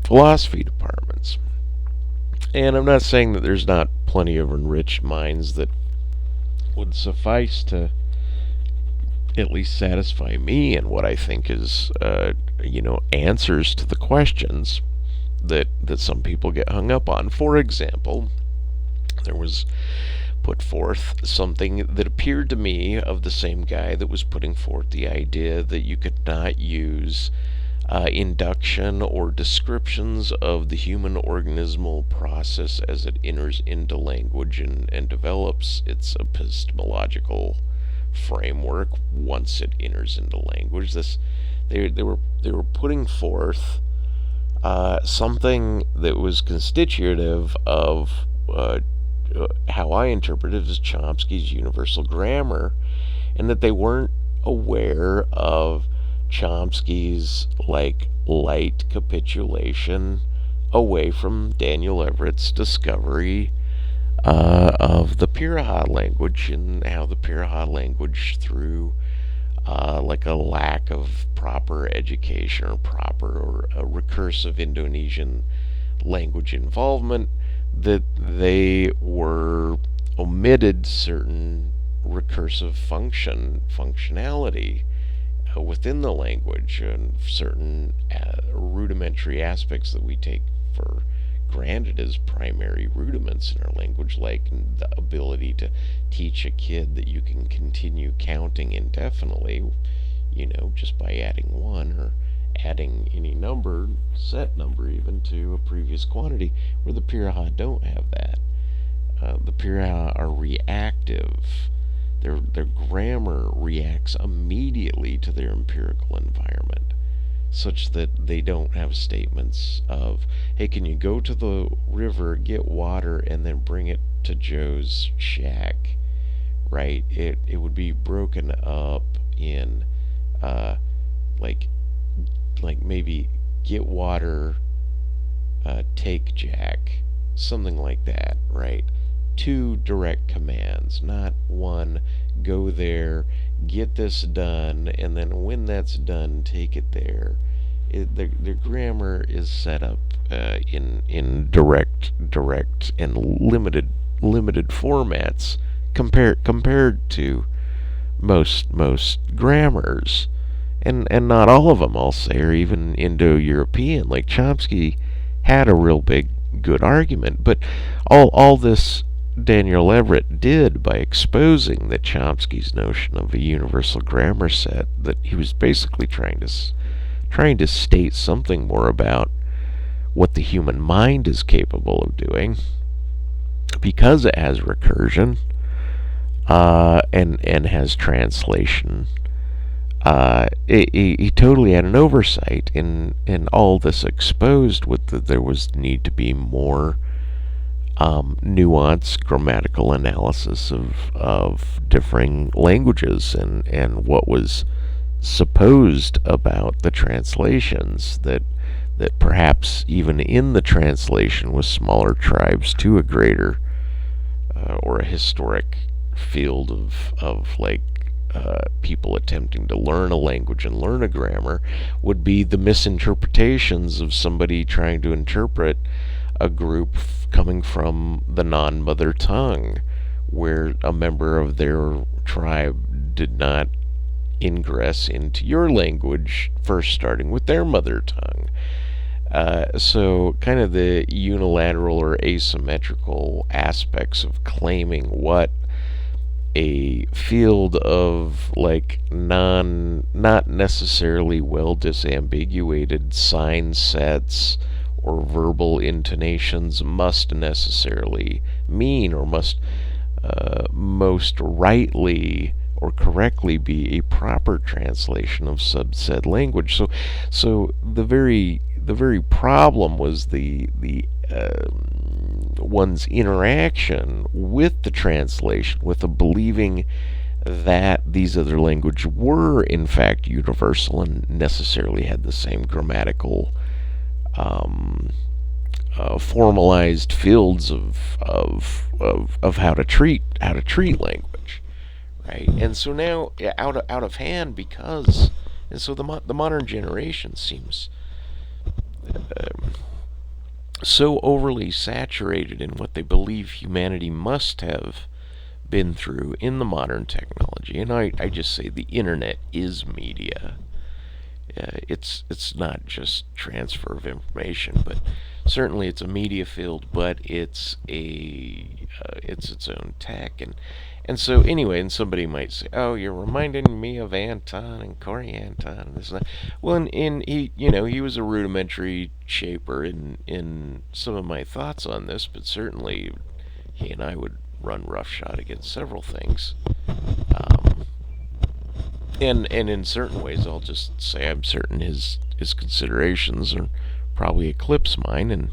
Speaker 1: philosophy departments. And I'm not saying that there's not plenty of enriched minds that would suffice to at least satisfy me in what I think is, answers to the questions that some people get hung up on. For example, there was put forth something that appeared to me of the same guy that was putting forth the idea that you could not use induction or descriptions of the human organismal process as it enters into language and develops its epistemological framework once it enters into language. They were putting forth something that was constitutive of how I interpret it as Chomsky's universal grammar, and that they weren't aware of Chomsky's light capitulation away from Daniel Everett's discovery of the Pirahã language, and how the Pirahã language, through a lack of proper education or a recursive Indonesian language involvement, that they were omitted certain recursive functionality within the language, and certain rudimentary aspects that we take for granted as primary rudiments in our language, like the ability to teach a kid that you can continue counting indefinitely, just by adding one, or adding any number, set number even, to a previous quantity, where the Pirahã don't have that. The Pirahã are reactive. Their grammar reacts immediately to their empirical environment, such that they don't have statements of, hey, can you go to the river, get water, and then bring it to Joe's shack, right? It would be broken up in, like maybe get water, take Jack, something like that, right? Two direct commands, not one, go there, get this done, and then when that's done, take it there. Their grammar is set up in direct and limited formats compared to most grammars, and not all of them, I'll say, are even Indo-European. Like Chomsky had a real good argument, but all this Daniel Everett did by exposing that Chomsky's notion of a universal grammar set, that he was basically trying to state something more about what the human mind is capable of doing, because it has recursion and has translation. He totally had an oversight in all this exposed, with that there was need to be more nuanced grammatical analysis of differing languages, and what was supposed about the translations, that perhaps even in the translation with smaller tribes to a greater or a historic field of people attempting to learn a language and learn a grammar, would be the misinterpretations of somebody trying to interpret a group coming from the non-mother tongue, where a member of their tribe did not ingress into your language, first starting with their mother tongue. So kind of the unilateral or asymmetrical aspects of claiming what a field of like not necessarily well disambiguated sign sets or verbal intonations must necessarily mean or must most rightly or correctly be a proper translation of said language. So the very problem was the one's interaction with the translation, with the believing that these other languages were in fact universal and necessarily had the same grammatical um, formalized fields of how to treat language, right? And so now, out of hand, because and so the modern generation seems um, so overly saturated in what they believe humanity must have been through in the modern technology. And I just say the internet is media. It's not just transfer of information, but certainly it's a media field. But it's its own tech, and so anyway, and somebody might say, "Oh, you're reminding me of Anton and Corey Anton and this and that." Well, and he was a rudimentary shaper in some of my thoughts on this, but certainly he and I would run roughshod against several things. Um, and in certain ways, I'll just say I'm certain his considerations are probably eclipse mine in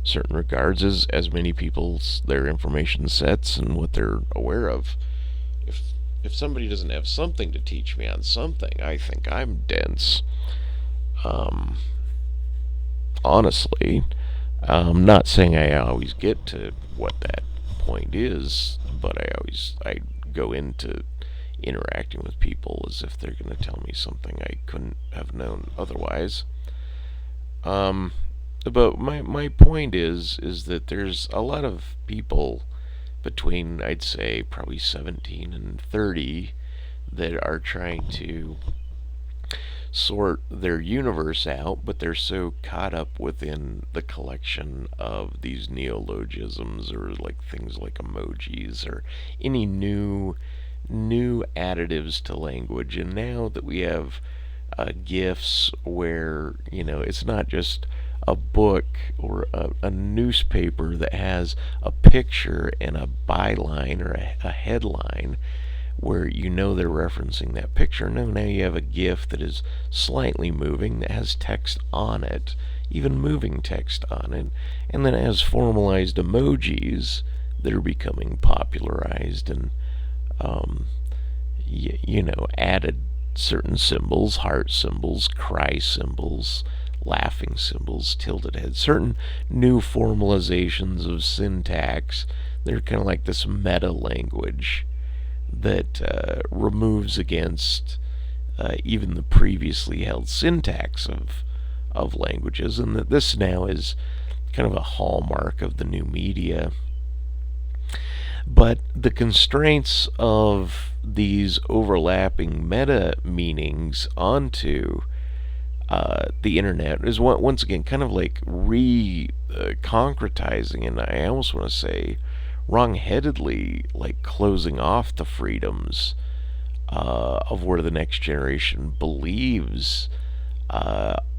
Speaker 1: certain regards, as many people's their information sets and what they're aware of. If if somebody doesn't have something to teach me on something, I think I'm dense. Um, Honestly, I'm not saying I always get to what that point is, but I go into interacting with people as if they're going to tell me something I couldn't have known otherwise. Um, but my point is that there's a lot of people between, I'd say, probably 17 and 30 that are trying to sort their universe out, but they're so caught up within the collection of these neologisms or like things like emojis or any new additives to language. And now that we have gifs where it's not just a book or a newspaper that has a picture and a byline or a headline where they're referencing that picture. No, now you have a GIF that is slightly moving, that has text on it, even moving text on it, and then it has formalized emojis that are becoming popularized and, um, added certain symbols, heart symbols, cry symbols, laughing symbols, tilted heads, certain new formalizations of syntax. They're kind of like this meta language that removes against even the previously held syntax of languages, and that this now is kind of a hallmark of the new media. But the constraints of these overlapping meta meanings onto the internet is once again kind of like concretizing, and I almost want to say wrong-headedly, like closing off the freedoms of where the next generation believes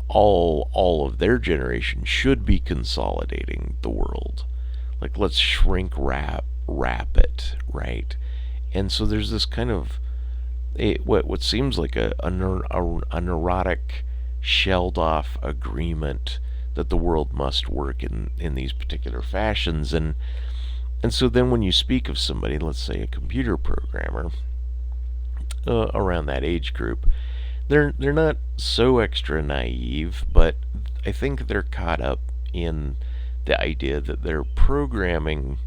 Speaker 1: all of their generation should be consolidating the world. Like, let's shrink wrap it, right? And so there's this kind of what seems like a neurotic, shelled off agreement that the world must work in these particular fashions. And so then when you speak of somebody, let's say a computer programmer, around that age group, they're not so extra naive, but I think they're caught up in the idea that they're programming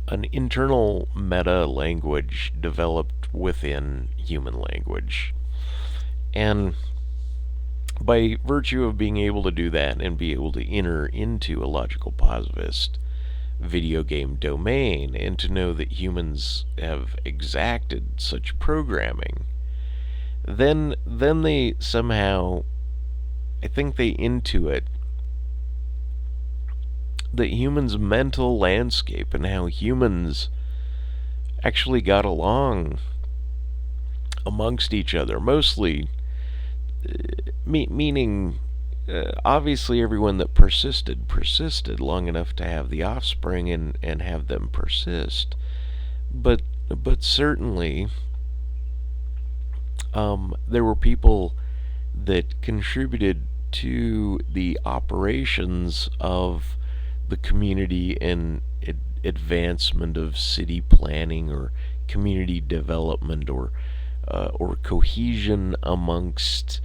Speaker 1: an internal meta language developed within human language. And by virtue of being able to do that and be able to enter into a logical positivist video game domain and to know that humans have exacted such programming, then they somehow, I think they intuit that humans' mental landscape and how humans actually got along amongst each other, mostly meaning obviously everyone that persisted long enough to have the offspring and have them persist. But certainly there were people that contributed to the operations of the community and advancement of city planning or community development or cohesion amongst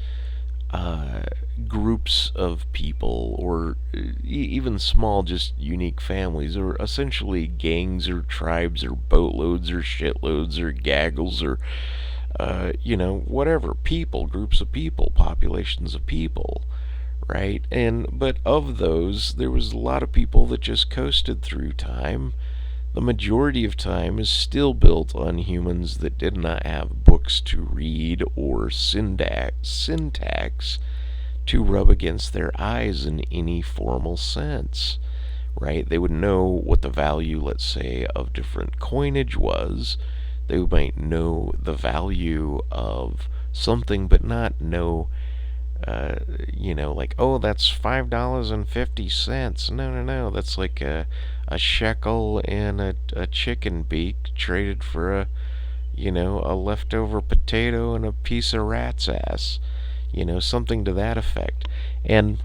Speaker 1: groups of people or even small, just unique families, or essentially gangs or tribes or boatloads or shitloads or gaggles or whatever, people, groups of people, populations of people, right? And but of those, there was a lot of people that just coasted through time. The majority of time is still built on humans that did not have books to read or syntax to rub against their eyes in any formal sense, right? They would know what the value, let's say, of different coinage was. They might know the value of something, but not know, like, oh, that's $5.50. No, that's like a shekel and a chicken beak traded for a leftover potato and a piece of rat's ass, something to that effect. And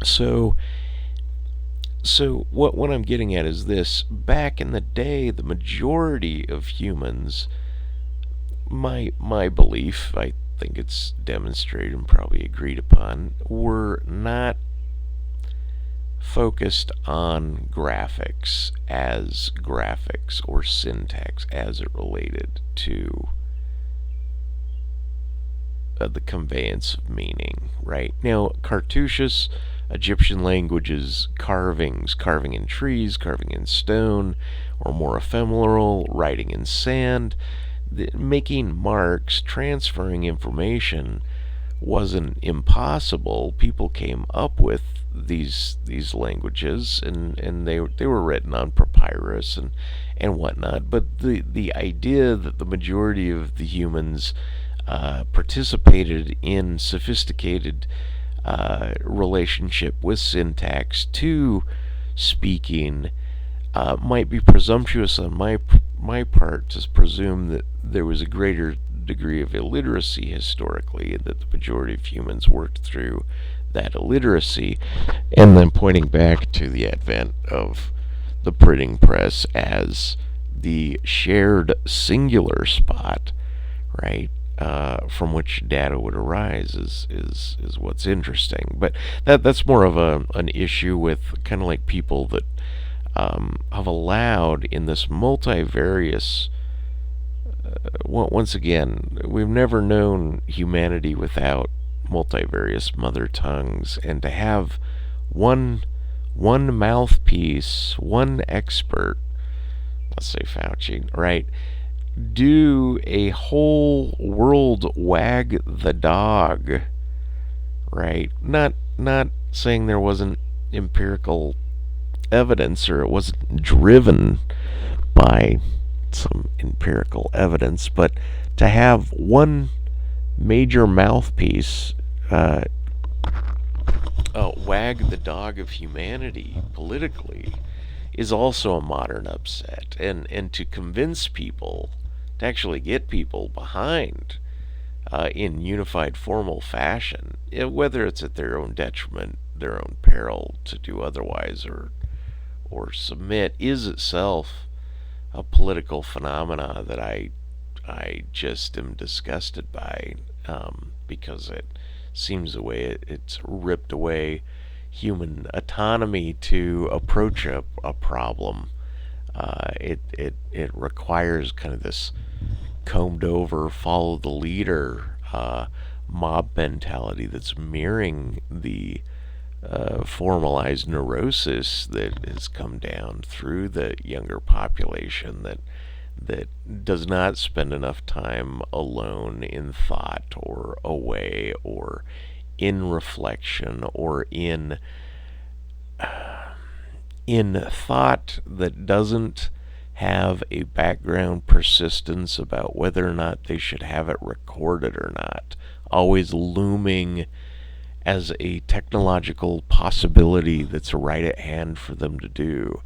Speaker 1: so what I'm getting at is this: back in the day, the majority of humans, my belief, I think it's demonstrated and probably agreed upon, were not focused on graphics or syntax as it related to the conveyance of meaning, right? Now, cartouches, Egyptian languages, carving in trees, carving in stone, or more ephemeral, writing in sand, making marks, transferring information wasn't impossible. People came up with these languages, and they were written on papyrus and whatnot. But the idea that the majority of the humans participated in sophisticated relationship with syntax to speaking might be presumptuous on my part to presume that there was a greater degree of illiteracy historically, and that the majority of humans worked through that illiteracy, and then pointing back to the advent of the printing press as the shared singular spot, right? From which data would arise is what's interesting. But that's more of an issue with kind of like people that have allowed in this multivarious. Once again, we've never known humanity without multivarious mother tongues, and to have one mouthpiece, one expert, let's say Fauci, right, do a whole world wag the dog, right? Not saying there wasn't empirical evidence or it wasn't driven by some empirical evidence, but to have one major mouthpiece wag the dog of humanity politically is also a modern upset, and to convince people, to actually get people behind in unified formal fashion, whether it's at their own detriment, their own peril to do otherwise, or submit, is itself a political phenomena that I just am disgusted by, because it seems the way it's ripped away human autonomy to approach a problem. It requires kind of this combed over, follow the leader mob mentality that's mirroring the formalized neurosis that has come down through the younger population that does not spend enough time alone in thought or away or in reflection or in thought that doesn't have a background persistence about whether or not they should have it recorded or not, always looming as a technological possibility that's right at hand for them to do.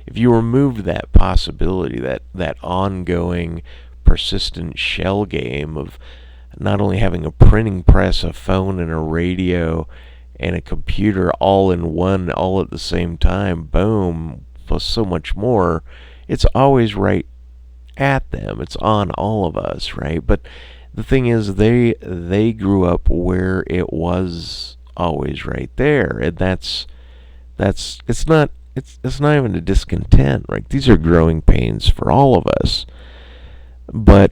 Speaker 1: If you remove that possibility, that ongoing persistent shell game of not only having a printing press, a phone, and a radio, and a computer all in one, all at the same time, boom, plus so much more, it's always right at them. It's on all of us, right? But the thing is, they grew up where it was always right there, and that's it's not even a discontent, right? These are growing pains for all of us. But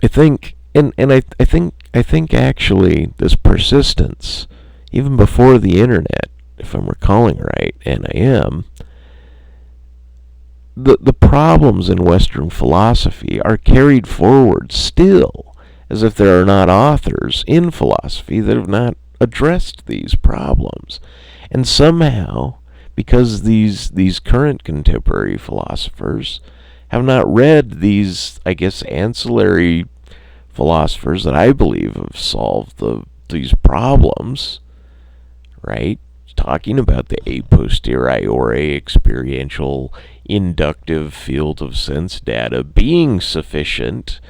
Speaker 1: I think, I think actually this persistence, even before the internet, if I'm recalling right, and I am, the problems in Western philosophy are carried forward still, as if there are not authors in philosophy that have not addressed these problems. And somehow, because these current contemporary philosophers have not read these, I guess, ancillary philosophers that I believe have solved these problems, right? Talking about the a posteriori experiential inductive field of sense data being sufficient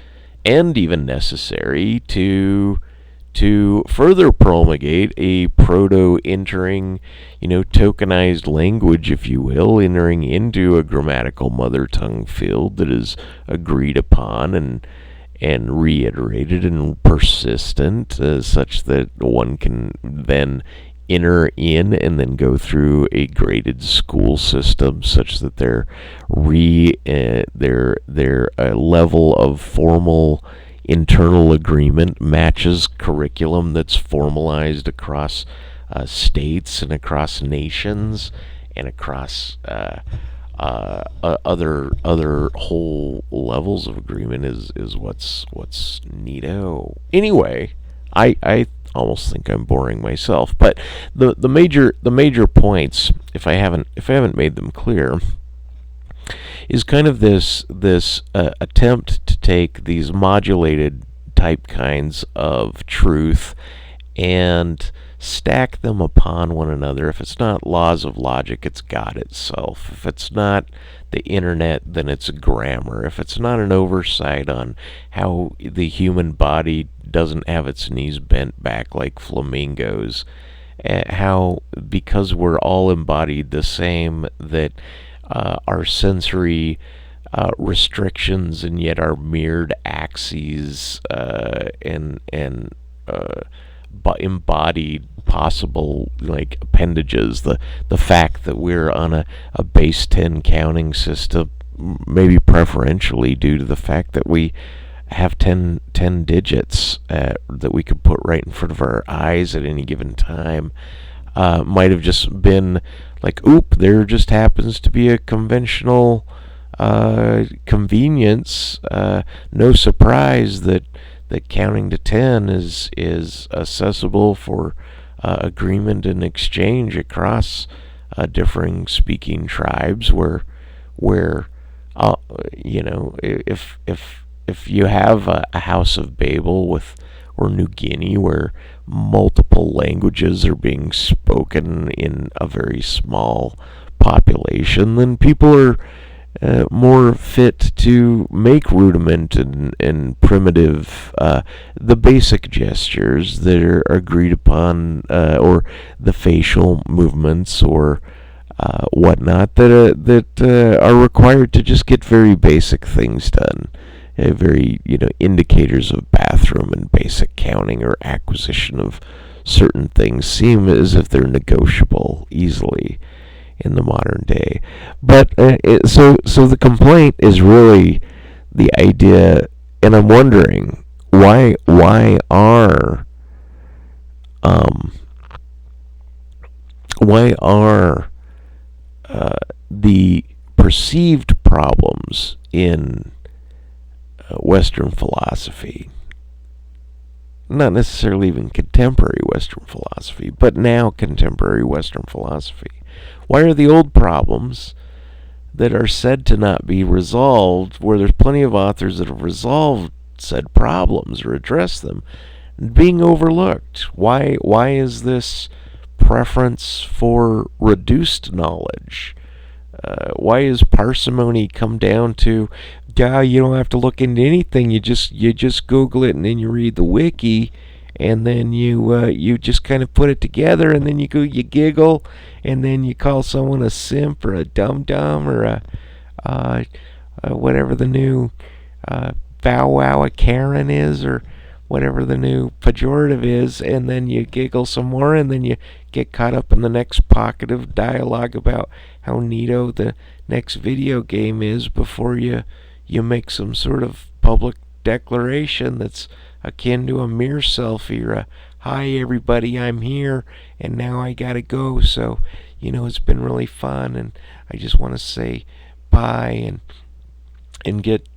Speaker 1: and even necessary to further promulgate a proto-entering, tokenized language, if you will, entering into a grammatical mother tongue field that is agreed upon and reiterated and persistent, such that one can then enter in and then go through a graded school system, such that their level of formal internal agreement matches curriculum that's formalized across states and across nations and across other whole levels of agreement is what's neato. Anyway, I almost think I'm boring myself, but the major points, if I haven't made them clear, is kind of this attempt to take these modulated type kinds of truth and stack them upon one another. If it's not laws of logic, it's God itself. If it's not the internet, then it's grammar. If it's not an oversight on how the human body doesn't have its knees bent back like flamingos, how, because we're all embodied the same, that our sensory restrictions and yet our mirrored axes and embodied possible like appendages, the fact that we're on a base 10 counting system, maybe preferentially due to the fact that we have 10 digits that we could put right in front of our eyes at any given time, might have just been like, oop, there just happens to be a conventional convenience. No surprise that counting to 10 is accessible for agreement and exchange across differing speaking tribes. Where if you have a House of Babel or New Guinea, where multiple languages are being spoken in a very small population, then people are more fit to make rudiment and primitive, the basic gestures that are agreed upon, or the facial movements or whatnot that are required to just get very basic things done. Very, indicators of bathroom and basic counting or acquisition of certain things seem as if they're negotiable easily in the modern day. But so the complaint is really the idea, and I'm wondering why are the perceived problems in Western philosophy, not necessarily even contemporary Western philosophy, but now contemporary Western philosophy, why are the old problems that are said to not be resolved, where there's plenty of authors that have resolved said problems or addressed them, being overlooked. Why is this preference for reduced knowledge? Why is parsimony come down to, yeah, you don't have to look into anything. You just Google it, and then you read the wiki, and then you just kind of put it together, and then you giggle, and then you call someone a simp or a dum dum or a whatever the new bow wow a Karen is, or whatever the new pejorative is, and then you giggle some more, and then you get caught up in the next pocket of dialogue about how neato the next video game is before you make some sort of public declaration that's akin to a mirror selfie or a, hi everybody, I'm here and now I gotta go, so it's been really fun and I just want to say bye and get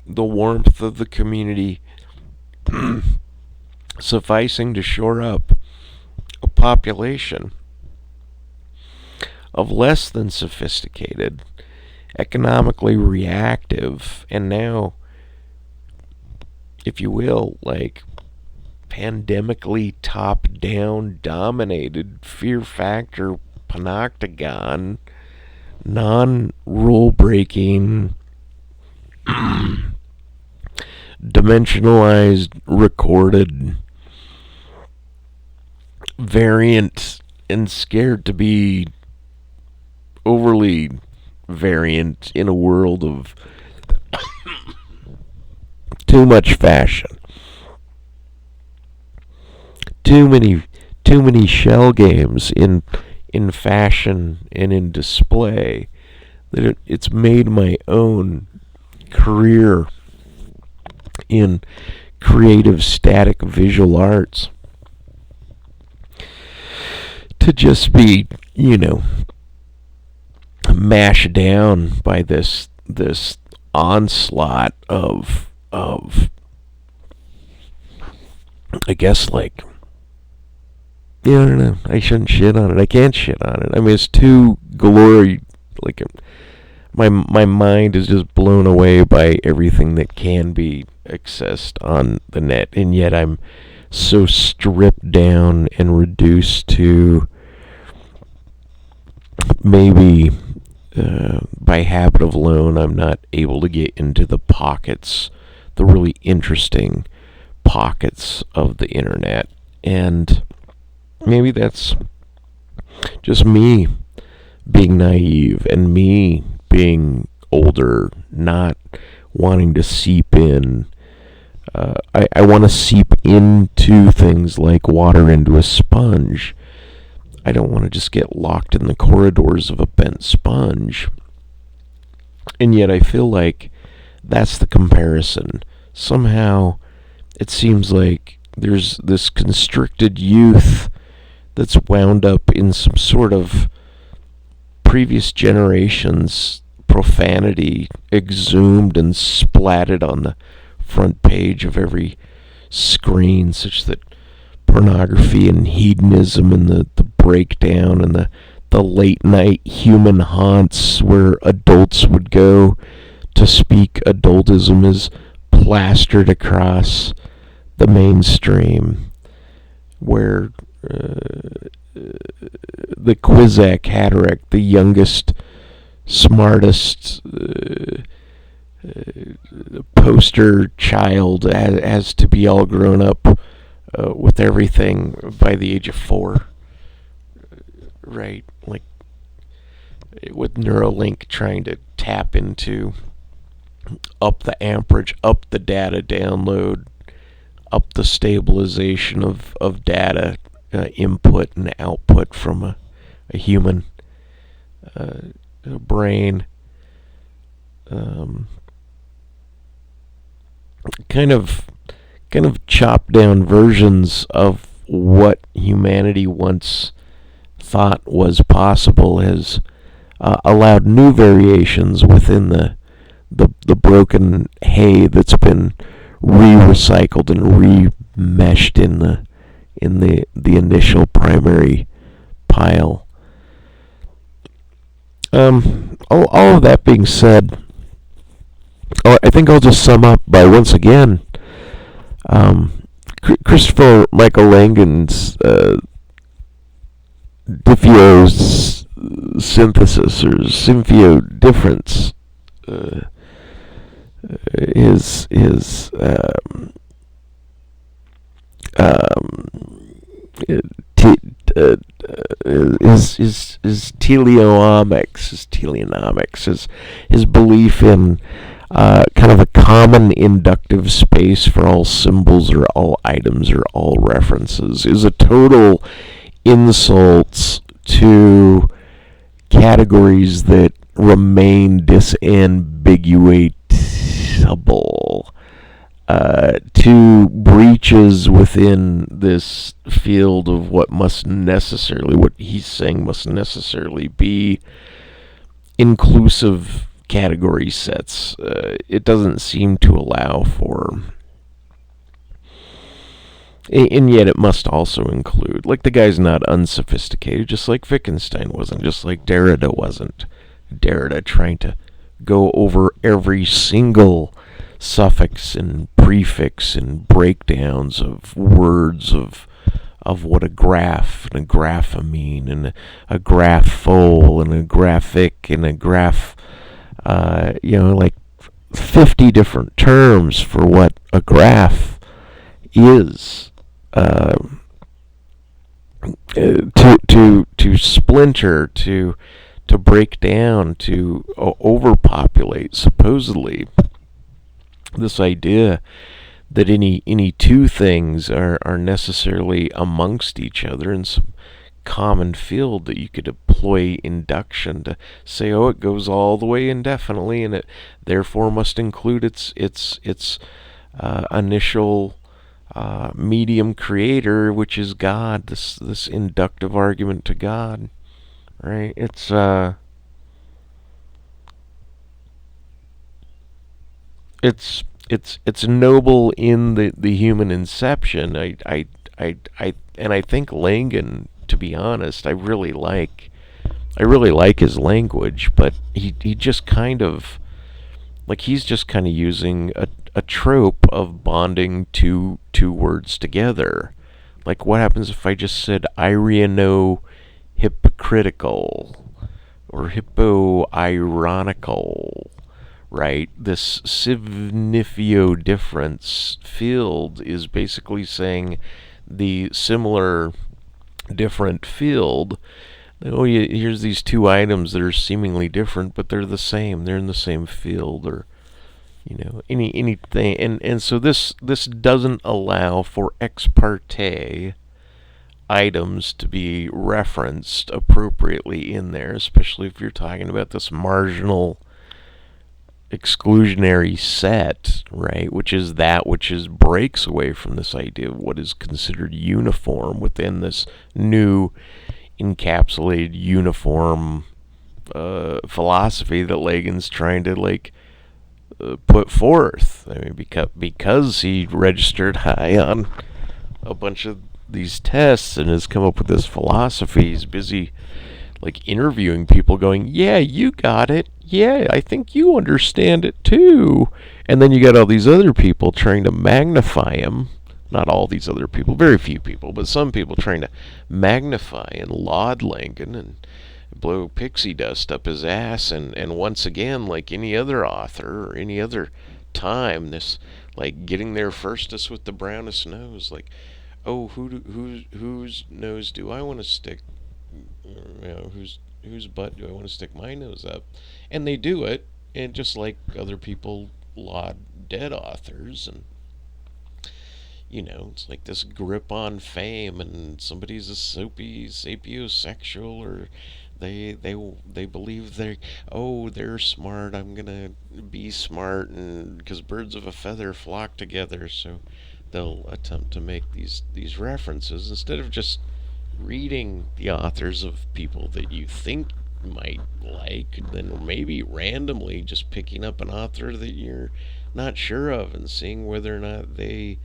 Speaker 1: the warmth of the community sufficing to shore up a population of less than sophisticated, economically reactive, and now, if you will, like pandemically top-down dominated fear factor panoctagon, non-rule breaking, dimensionalized, recorded variant, and scared to be overly variant in a world of too much fashion, too many shell games in fashion and in display, that it's made my own career in creative static visual arts to just be, mashed down by this onslaught of I guess, like, I don't know, I shouldn't shit on it. I can't shit on it. I mean, it's too glory, like, my mind is just blown away by everything that can be accessed on the net, and yet I'm so stripped down and reduced to maybe by habit of alone I'm not able to get into the pockets, the really interesting pockets of the internet. And maybe that's just me being naive and me being older, not wanting to seep in. I want to seep into things like water into a sponge. I don't want to just get locked in the corridors of a bent sponge. And yet I feel like that's the comparison. Somehow it seems like there's this constricted youth that's wound up in some sort of previous generation's profanity exhumed and splatted on the front page of every screen, such that pornography and hedonism and the breakdown and the late night human haunts where adults would go to speak adultism is plastered across the mainstream, where the Quizak Haderach, the youngest, smartest poster child, has to be all grown up with everything by the age of 4. Right, like with Neuralink trying to tap into up the amperage, up the data download, up the stabilization of data input and output from a human brain. Kind of chopped down versions of what humanity once thought was possible has allowed new variations within the broken hay that's been re-recycled and re-meshed in the initial primary pile. All of that being said, I think I'll just sum up by once again, um, Christopher Michael Langan's diffeosynthesis or symphio difference. Uh, his um, t- uh, his teleonomics, his belief in kind of a common inductive space for all symbols or all items or all references is a total insult to categories that remain disambiguatable, to breaches within this field of what he's saying must necessarily be inclusive category sets. It doesn't seem to allow for, and yet it must also include, like, the guy's not unsophisticated, just like Wittgenstein wasn't, just like Derrida wasn't. Derrida trying to go over every single suffix and prefix and breakdowns of words of what a graph and a grapheme and a graphole and a graphic and a graph, like 50 different terms for what a graph is. To splinter, to break down, to overpopulate, supposedly this idea that any two things are necessarily amongst each other in some common field that you could deploy induction to say, oh, it goes all the way indefinitely, and it therefore must include its initial medium creator, which is God. This inductive argument to God, right? It's noble in the human inception. And I think Langan, to be honest, I really like his language, but he just kind of, like, he's just kind of using a trope of bonding two words together. Like, what happens if I just said Iriano hypocritical or hippo ironical? Right? This signifio difference field is basically saying the similar different field. Oh, here's these two items that are seemingly different, but they're the same. They're in the same field, or anything. And so this doesn't allow for ex parte items to be referenced appropriately in there, especially if you're talking about this marginal exclusionary set, right? Which is breaks away from this idea of what is considered uniform within this new encapsulated uniform philosophy that Lagan's trying to, like, put forth. I mean, because he registered high on a bunch of these tests and has come up with this philosophy. He's busy, like, interviewing people, going, "Yeah, you got it. Yeah, I think you understand it too." And then you got all these other people trying to magnify him. Not all these other people, very few people, but some people trying to magnify and laud Langan and blow pixie dust up his ass. And once again, like any other author or any other time, this, like, getting there firstest with the brownest nose, like, oh, whose nose do I want to stick? Whose butt do I want to stick my nose up? And they do it, and just like other people laud dead authors, and it's like this grip on fame, and somebody's a soapy sapiosexual, or they believe they're smart. I'm gonna be smart, and because birds of a feather flock together, so they'll attempt to make these references instead of just reading the authors of people that you think might like, then maybe randomly just picking up an author that you're not sure of and seeing whether or not they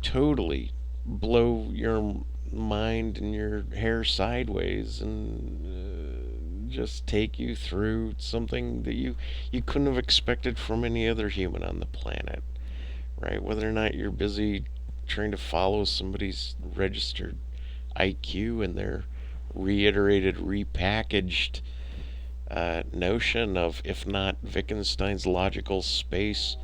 Speaker 1: totally blow your mind and your hair sideways and just take you through something that you couldn't have expected from any other human on the planet, right? Whether or not you're busy trying to follow somebody's registered IQ and their reiterated, repackaged notion of, if not Wittgenstein's logical space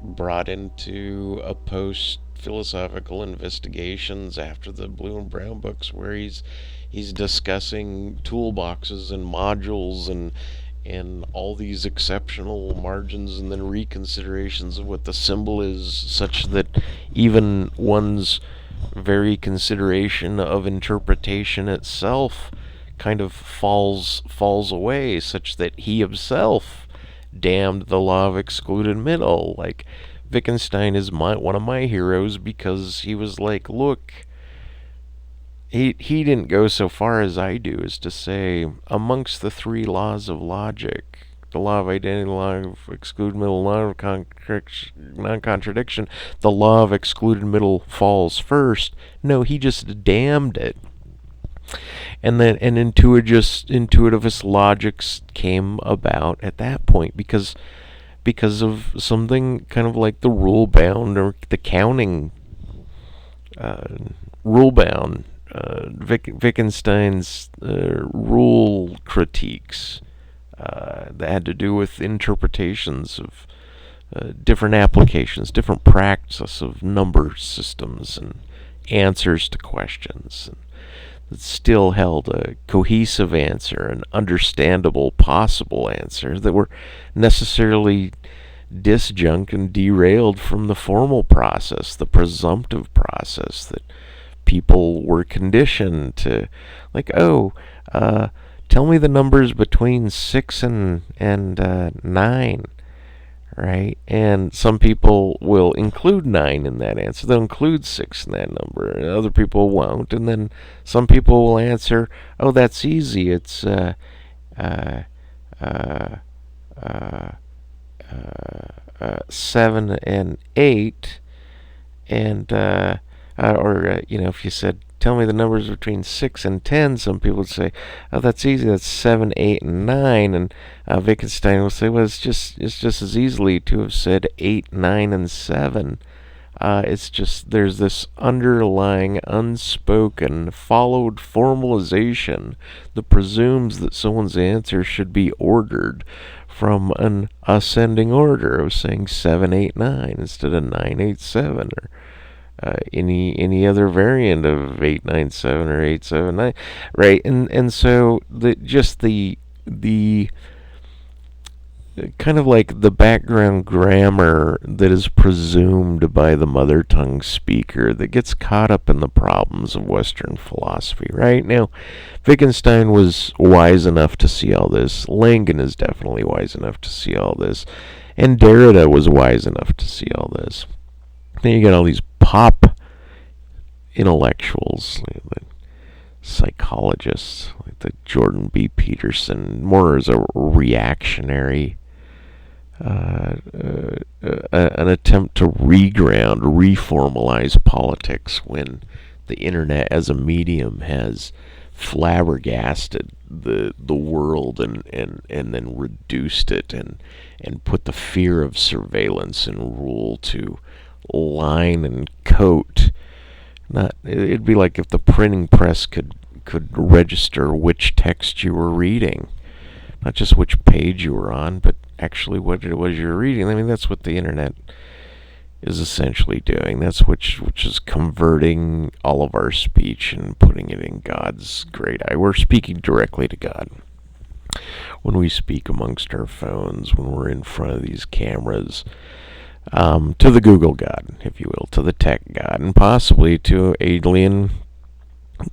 Speaker 1: brought into a post philosophical investigations after the Blue and Brown books, where he's discussing toolboxes and modules and all these exceptional margins and then reconsiderations of what the symbol is, such that even one's very consideration of interpretation itself kind of falls away, such that he himself damned the law of excluded middle. Like, Wittgenstein is one of my heroes because he was like, look, he didn't go so far as I do as to say, amongst the three laws of logic, the law of identity, the law of excluded middle, law of non-contradiction, the law of excluded middle falls first. No, he just damned it. And then intuitivist logics came about at that point because of something kind of like the rule bound or the counting rule bound. Wittgenstein's rule critiques that had to do with interpretations of different applications, different practices of number systems and answers to questions. That still held a cohesive answer, an understandable possible answer, that were necessarily disjunct and derailed from the formal process, the presumptive process that people were conditioned to, like, tell me the numbers between 6 and 9, right? And some people will include 9 in that answer. They'll include 6 in that number, and other people won't. And then some people will answer, oh, that's easy. It's 7 and 8, and if you said, tell me the numbers between 6 and 10, some people would say, oh, that's easy, that's 7, 8, and 9, and Wittgenstein will say, well, it's just as easily to have said 8, 9, and 7. It's just, there's this underlying, unspoken, followed formalization that presumes that someone's answer should be ordered from an ascending order of saying 7, 8, 9 instead of 9, 8, 7, or any other variant of 897 or 879, right? And so the kind of like the background grammar that is presumed by the mother tongue speaker that gets caught up in the problems of Western philosophy, right? Now, Wittgenstein was wise enough to see all this. Langen is definitely wise enough to see all this. And Derrida was wise enough to see all this. Then you get all these pop intellectuals, like psychologists, like the Jordan B. Peterson, more as a reactionary, an attempt to reformalize politics when the internet as a medium has flabbergasted the world and then reduced it and put the fear of surveillance and rule to line and coat. It'd be like if the printing press could register which text you were reading, not just which page you were on, but actually what it was you were reading. I mean, that's what the internet is essentially doing. That's which is converting all of our speech and putting it in God's great eye. We're speaking directly to God when we speak amongst our phones, when we're in front of these cameras. To the Google God, if you will, to the tech God, and possibly to alien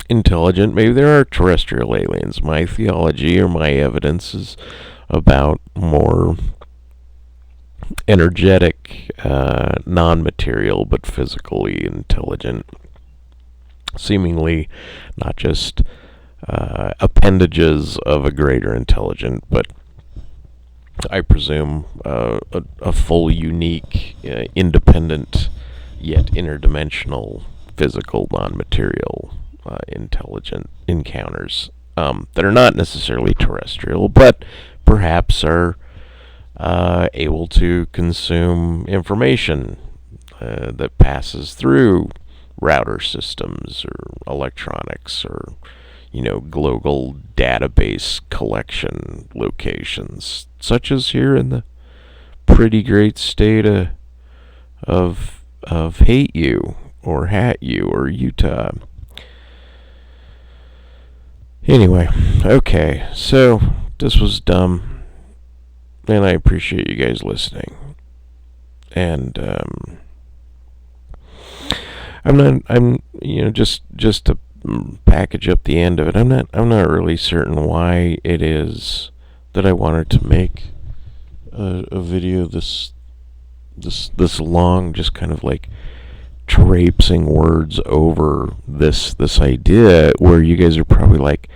Speaker 1: intelligent. Maybe there are terrestrial aliens. My theology or my evidence is about more energetic, non-material, but physically intelligent, seemingly not just appendages of a greater intelligent, but I presume a full, unique, independent, yet interdimensional, physical, non-material, intelligent encounters. that are not necessarily terrestrial, but perhaps are able to consume information that passes through router systems or electronics or global database collection locations, such as here in the pretty great state of Hate You or Hat You or Utah. Anyway, okay, so this was dumb, and I appreciate you guys listening. And just to package up the end of it, I'm not really certain why it is that I wanted to make a video this long, just kind of like traipsing words over this idea, where you guys are probably like,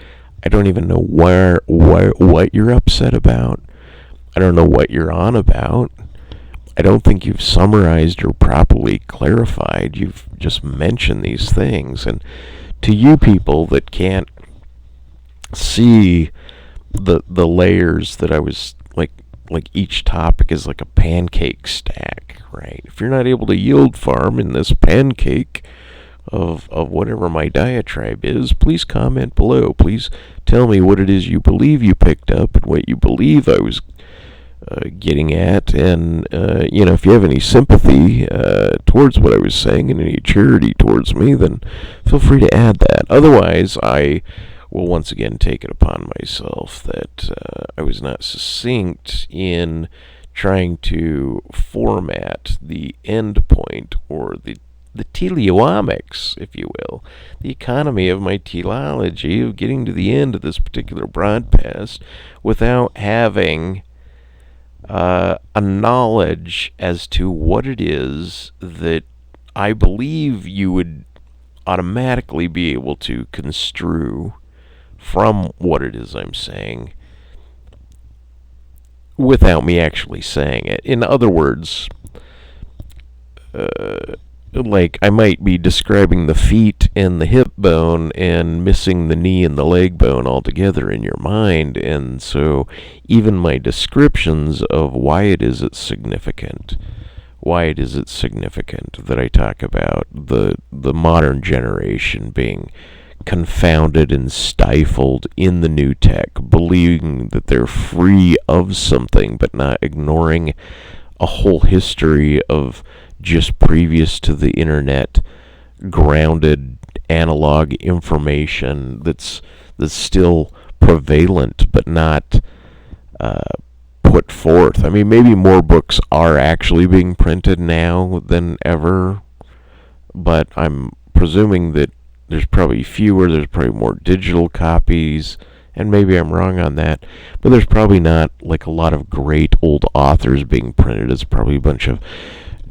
Speaker 1: I don't even know what you're upset about. I don't know what you're on about. I don't think you've summarized or properly clarified. You've just mentioned these things, and to you people that can't see the layers that I was like each topic is like a pancake stack, right? If you're not able to yield farm in this pancake of whatever my diatribe is, please comment below. Please tell me what it is you believe you picked up and what you believe I was getting at, and if you have any sympathy towards what I was saying and any charity towards me, then feel free to add that. Otherwise, I will once again take it upon myself that I was not succinct in trying to format the end point, or the teleomics, if you will, the economy of my teleology of getting to the end of this particular broadcast without having a knowledge as to what it is that I believe you would automatically be able to construe from what it is I'm saying without me actually saying it. In other words, like I might be describing the feet and the hip bone and missing the knee and the leg bone altogether in your mind, and so even my descriptions of why it is it's significant that I talk about the modern generation being confounded and stifled in the new tech, believing that they're free of something, but not ignoring a whole history of just previous to the internet grounded analog information that's still prevalent but not put forth. I mean, maybe more books are actually being printed now than ever, but I'm presuming that there's probably fewer, there's probably more digital copies, and maybe I'm wrong on that, but there's probably not like a lot of great old authors being printed. It's probably a bunch of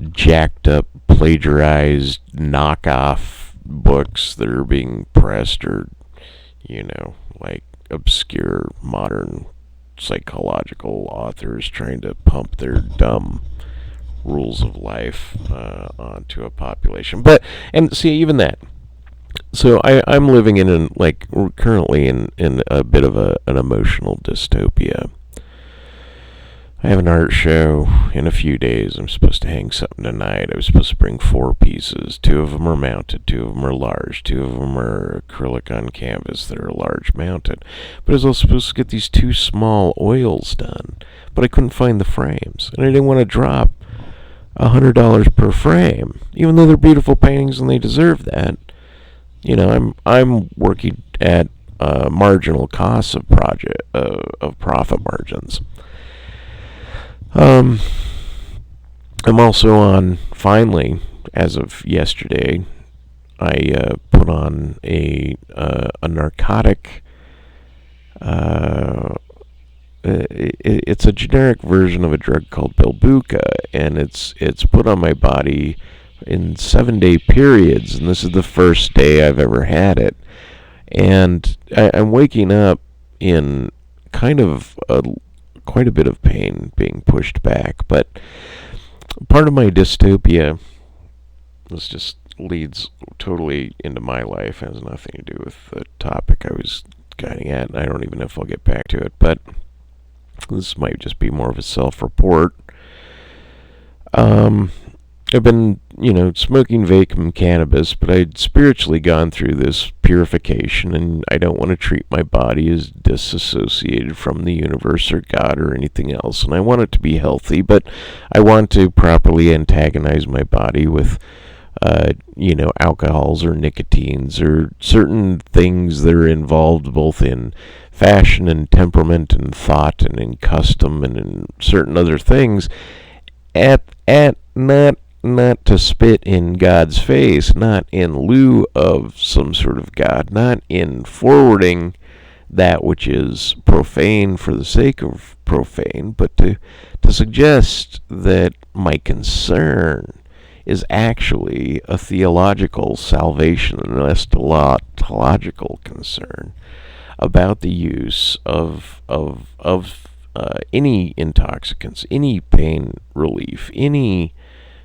Speaker 1: jacked up, plagiarized, knockoff books that are being pressed, or, like obscure modern psychological authors trying to pump their dumb rules of life onto a population. And see, even that. So I'm living currently in a bit of an emotional dystopia. I have an art show in a few days. I'm supposed to hang something tonight. I was supposed to bring 4 pieces. 2 of them are mounted, 2 of them are large, 2 of them are acrylic on canvas that are large mounted. But I was also supposed to get these 2 small oils done, but I couldn't find the frames, and I didn't want to drop $100 per frame, even though they're beautiful paintings and they deserve that. I'm working at marginal costs of profit margins. I'm also on, finally, as of yesterday, I put on a narcotic. It's a generic version of a drug called Belbuca, and it's put on my body in 7-day periods, and this is the first day I've ever had it. And I'm waking up in kind of quite a bit of pain, being pushed back. But part of my dystopia, this just leads totally into my life, has nothing to do with the topic I was guiding at, and I don't even know if I'll get back to it, but this might just be more of a self-report. I've been, smoking vaping cannabis, but I'd spiritually gone through this purification, and I don't want to treat my body as disassociated from the universe or God or anything else, and I want it to be healthy, but I want to properly antagonize my body with, alcohols or nicotines or certain things that are involved both in fashion and temperament and thought and in custom and in certain other things at not to spit in God's face, not in lieu of some sort of God, not in forwarding that which is profane for the sake of profane, but to suggest that my concern is actually a theological salvation and an eschatological concern about the use of any intoxicants, any pain relief, any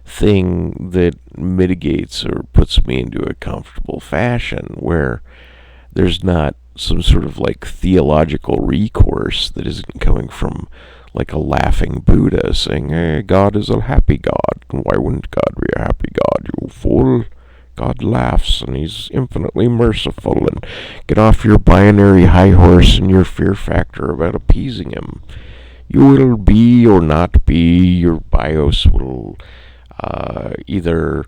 Speaker 1: thing that mitigates or puts me into a comfortable fashion where there's not some sort of like theological recourse that isn't coming from like a laughing Buddha saying, hey, God is a happy God. Why wouldn't God be a happy God, you fool? God laughs, and he's infinitely merciful, and get off your binary high horse and your fear factor about appeasing him. You will be or not be, your bios will either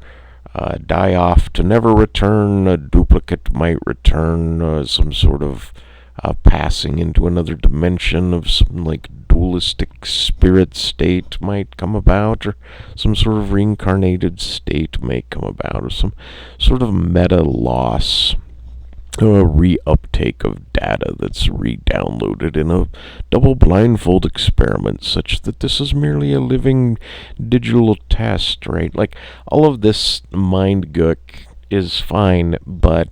Speaker 1: die off to never return, a duplicate might return, some sort of passing into another dimension of some like dualistic spirit state might come about, or some sort of reincarnated state may come about, or some sort of meta loss, a reuptake of data that's re-downloaded in a double blindfold experiment such that this is merely a living digital test, right? Like, all of this mind gook is fine, but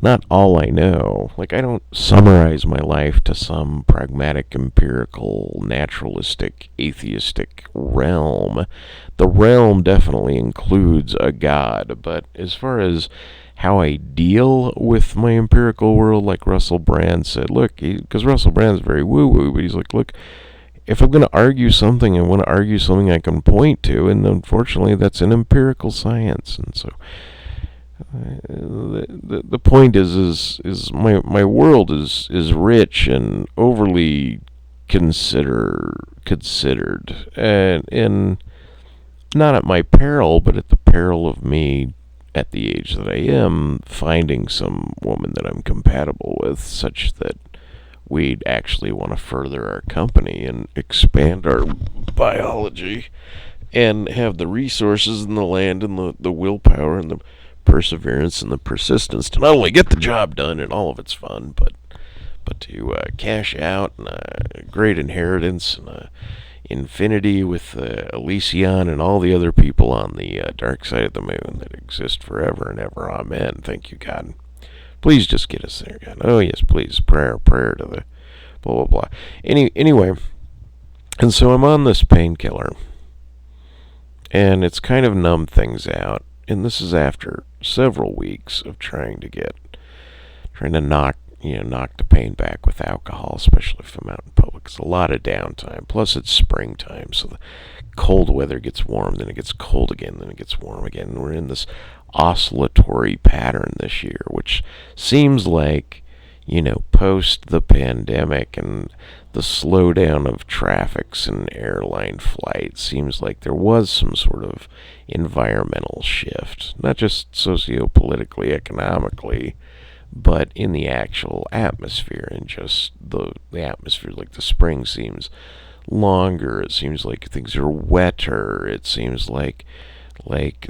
Speaker 1: not all I know. Like, I don't summarize my life to some pragmatic, empirical, naturalistic, atheistic realm. The realm definitely includes a God, but as far as how I deal with my empirical world, like Russell Brand said, look, because Russell Brand's very woo-woo, but he's like, look, if I'm going to argue something, I want to argue something I can point to, and unfortunately that's an empirical science, and so the point is my world is rich and overly considered, and not at my peril, but at the peril of me at the age that I am finding some woman that I'm compatible with, such that we'd actually want to further our company and expand our biology and have the resources and the land and the willpower and the perseverance and the persistence to not only get the job done and all of its fun, but to cash out and a great inheritance and infinity with Elysion and all the other people on the dark side of the moon that exist forever and ever. Amen. Thank you, God. Please just get us there, God. Oh, yes, please. Prayer to the blah, blah, blah. Anyway, and so I'm on this painkiller, and it's kind of numbed things out. And this is after several weeks of trying to knock the pain back with alcohol, especially if I'm out in public. It's a lot of downtime. Plus, it's springtime, so the cold weather gets warm, then it gets cold again, then it gets warm again. And we're in this oscillatory pattern this year, which seems like, post the pandemic and the slowdown of traffics and airline flights, seems like there was some sort of environmental shift, not just socio-politically, economically, but in the actual atmosphere, and just the atmosphere, like the spring seems longer, it seems like things are wetter, it seems like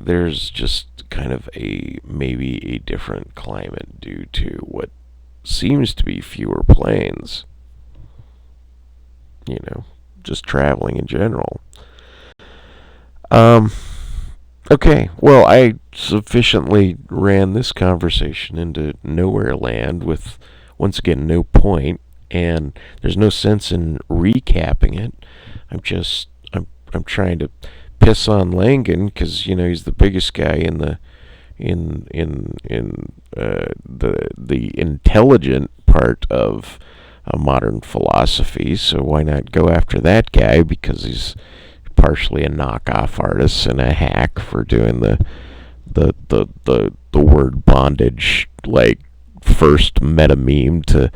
Speaker 1: there's just kind of maybe a different climate due to what seems to be fewer planes, just traveling in general. Okay, well, I sufficiently ran this conversation into nowhere land with, once again, no point, and there's no sense in recapping it. I'm trying to piss on Langan because, he's the biggest guy in the the intelligent part of modern philosophy. So why not go after that guy, because he's partially a knockoff artist and a hack for doing the word bondage, like, first meta meme to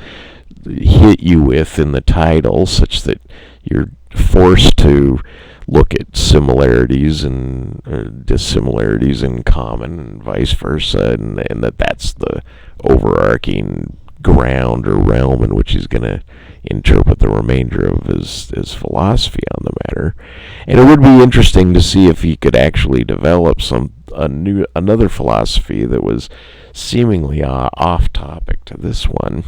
Speaker 1: hit you with in the title, such that you're forced to look at similarities and dissimilarities in common, and vice versa, and that's the overarching ground or realm in which he's going to interpret the remainder of his philosophy on the matter. And it would be interesting to see if he could actually develop another philosophy that was seemingly off topic to this one,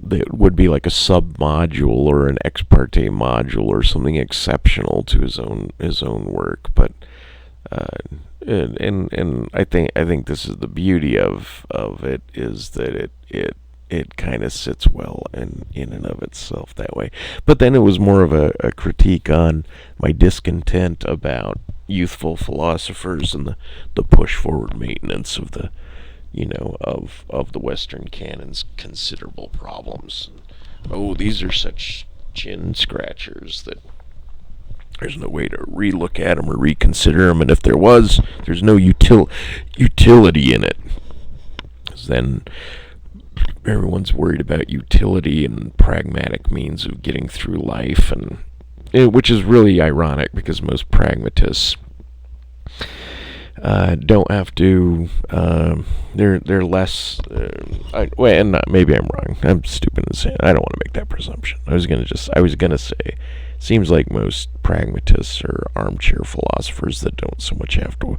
Speaker 1: that would be like a sub-module or an ex parte module or something exceptional to his own work. But and I think this is the beauty of it, is that it kind of sits well in and of itself that way. But then it was more of a critique on my discontent about youthful philosophers and the push forward maintenance of the of the Western canon's considerable problems. Oh, these are such chin scratchers that there's no way to relook at them or reconsider them, and if there was, there's no utility in it. Because then everyone's worried about utility and pragmatic means of getting through life, and which is really ironic, because most pragmatists don't have to. They're less. And maybe I'm wrong. I'm stupid in saying. I don't want to make that presumption. I was gonna say, seems like most pragmatists are armchair philosophers that don't so much have to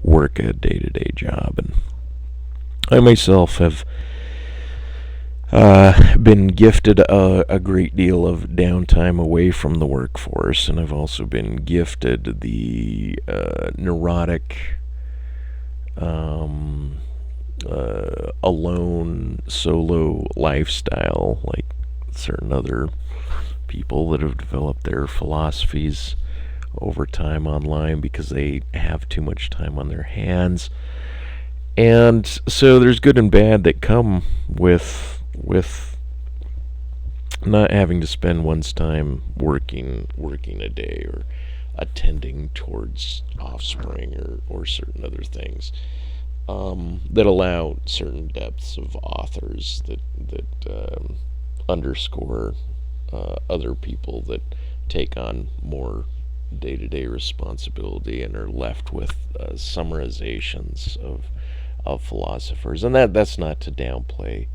Speaker 1: work a day-to-day job. And I myself have been gifted a great deal of downtime away from the workforce, and I've also been gifted the neurotic, alone, solo lifestyle, like certain other people that have developed their philosophies over time online because they have too much time on their hands. And so there's good and bad that come with not having to spend one's time working a day, or attending towards offspring, or certain other things that allow certain depths of authors that underscore other people that take on more day-to-day responsibility and are left with summarizations of philosophers. And that's not to downplay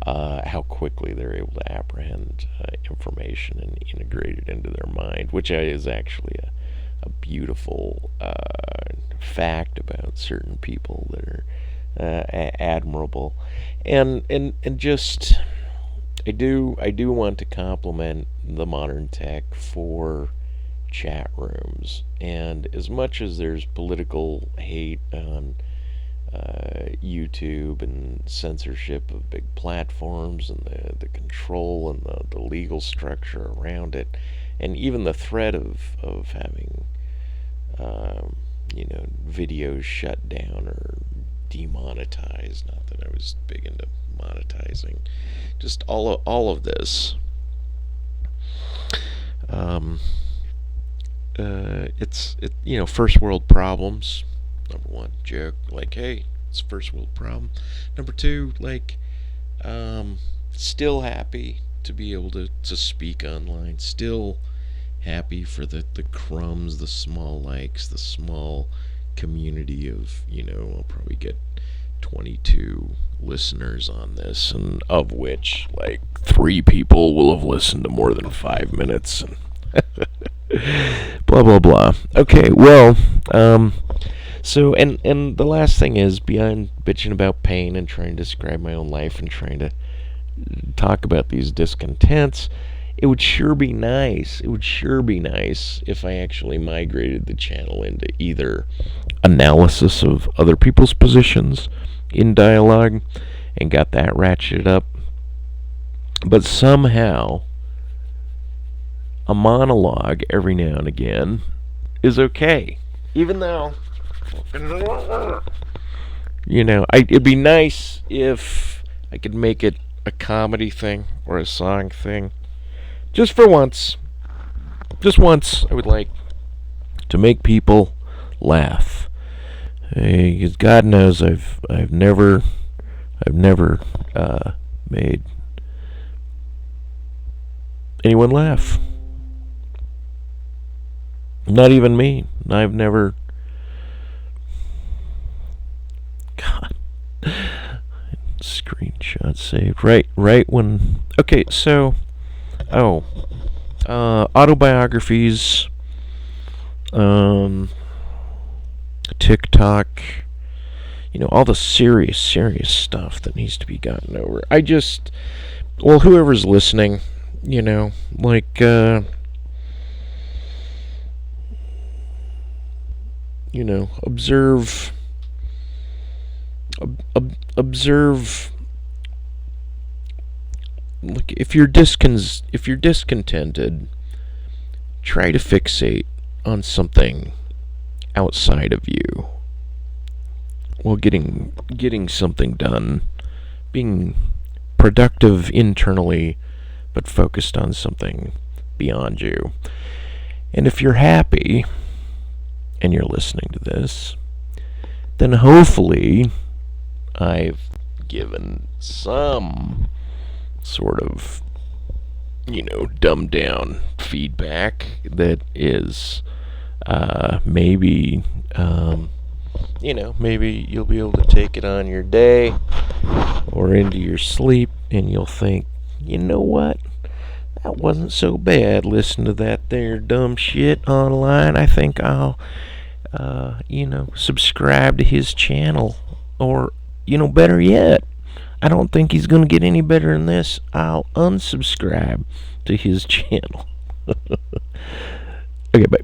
Speaker 1: how quickly they're able to apprehend information and integrate it into their mind, which is actually a beautiful fact about certain people that are admirable. And just I do want to compliment the modern tech for chat rooms. And as much as there's political hate on YouTube and censorship of big platforms, and the control and the legal structure around it, and even the threat of having videos shut down or demonetized. Not that I was big into monetizing. Just all of this. It's first world problems. Number one, joke, like, hey, it's a first world problem. Number two, like, still happy to be able to speak online. Still happy for the crumbs, the small likes, the small community of, I'll probably get 22 listeners on this, and of which, like, 3 people will have listened to more than 5 minutes, and blah, blah, blah. Okay, well, so, and the last thing is, beyond bitching about pain and trying to describe my own life and trying to talk about these discontents, it would sure be nice if I actually migrated the channel into either analysis of other people's positions in dialogue and got that ratcheted up, but somehow a monologue every now and again is okay, even though It'd be nice if I could make it a comedy thing or a song thing. Just for once. Just once, I would like to make people laugh. Because God knows I've never made anyone laugh. Not even me. I've never. God. Screenshot saved. Right when. Okay, so. Autobiographies. TikTok. All the serious stuff that needs to be gotten over. Whoever's listening, like, observe, like, if you're discontented, try to fixate on something outside of you. Well, getting something done, being productive internally, but focused on something beyond you. And if you're happy and you're listening to this, then hopefully I've given some sort of, dumbed down feedback that is maybe maybe you'll be able to take it on your day or into your sleep, and you'll think, what? That wasn't so bad. Listen to that there dumb shit online. I think I'll, subscribe to his channel. Or, better yet, I don't think he's going to get any better than this. I'll unsubscribe to his channel. Okay, bye.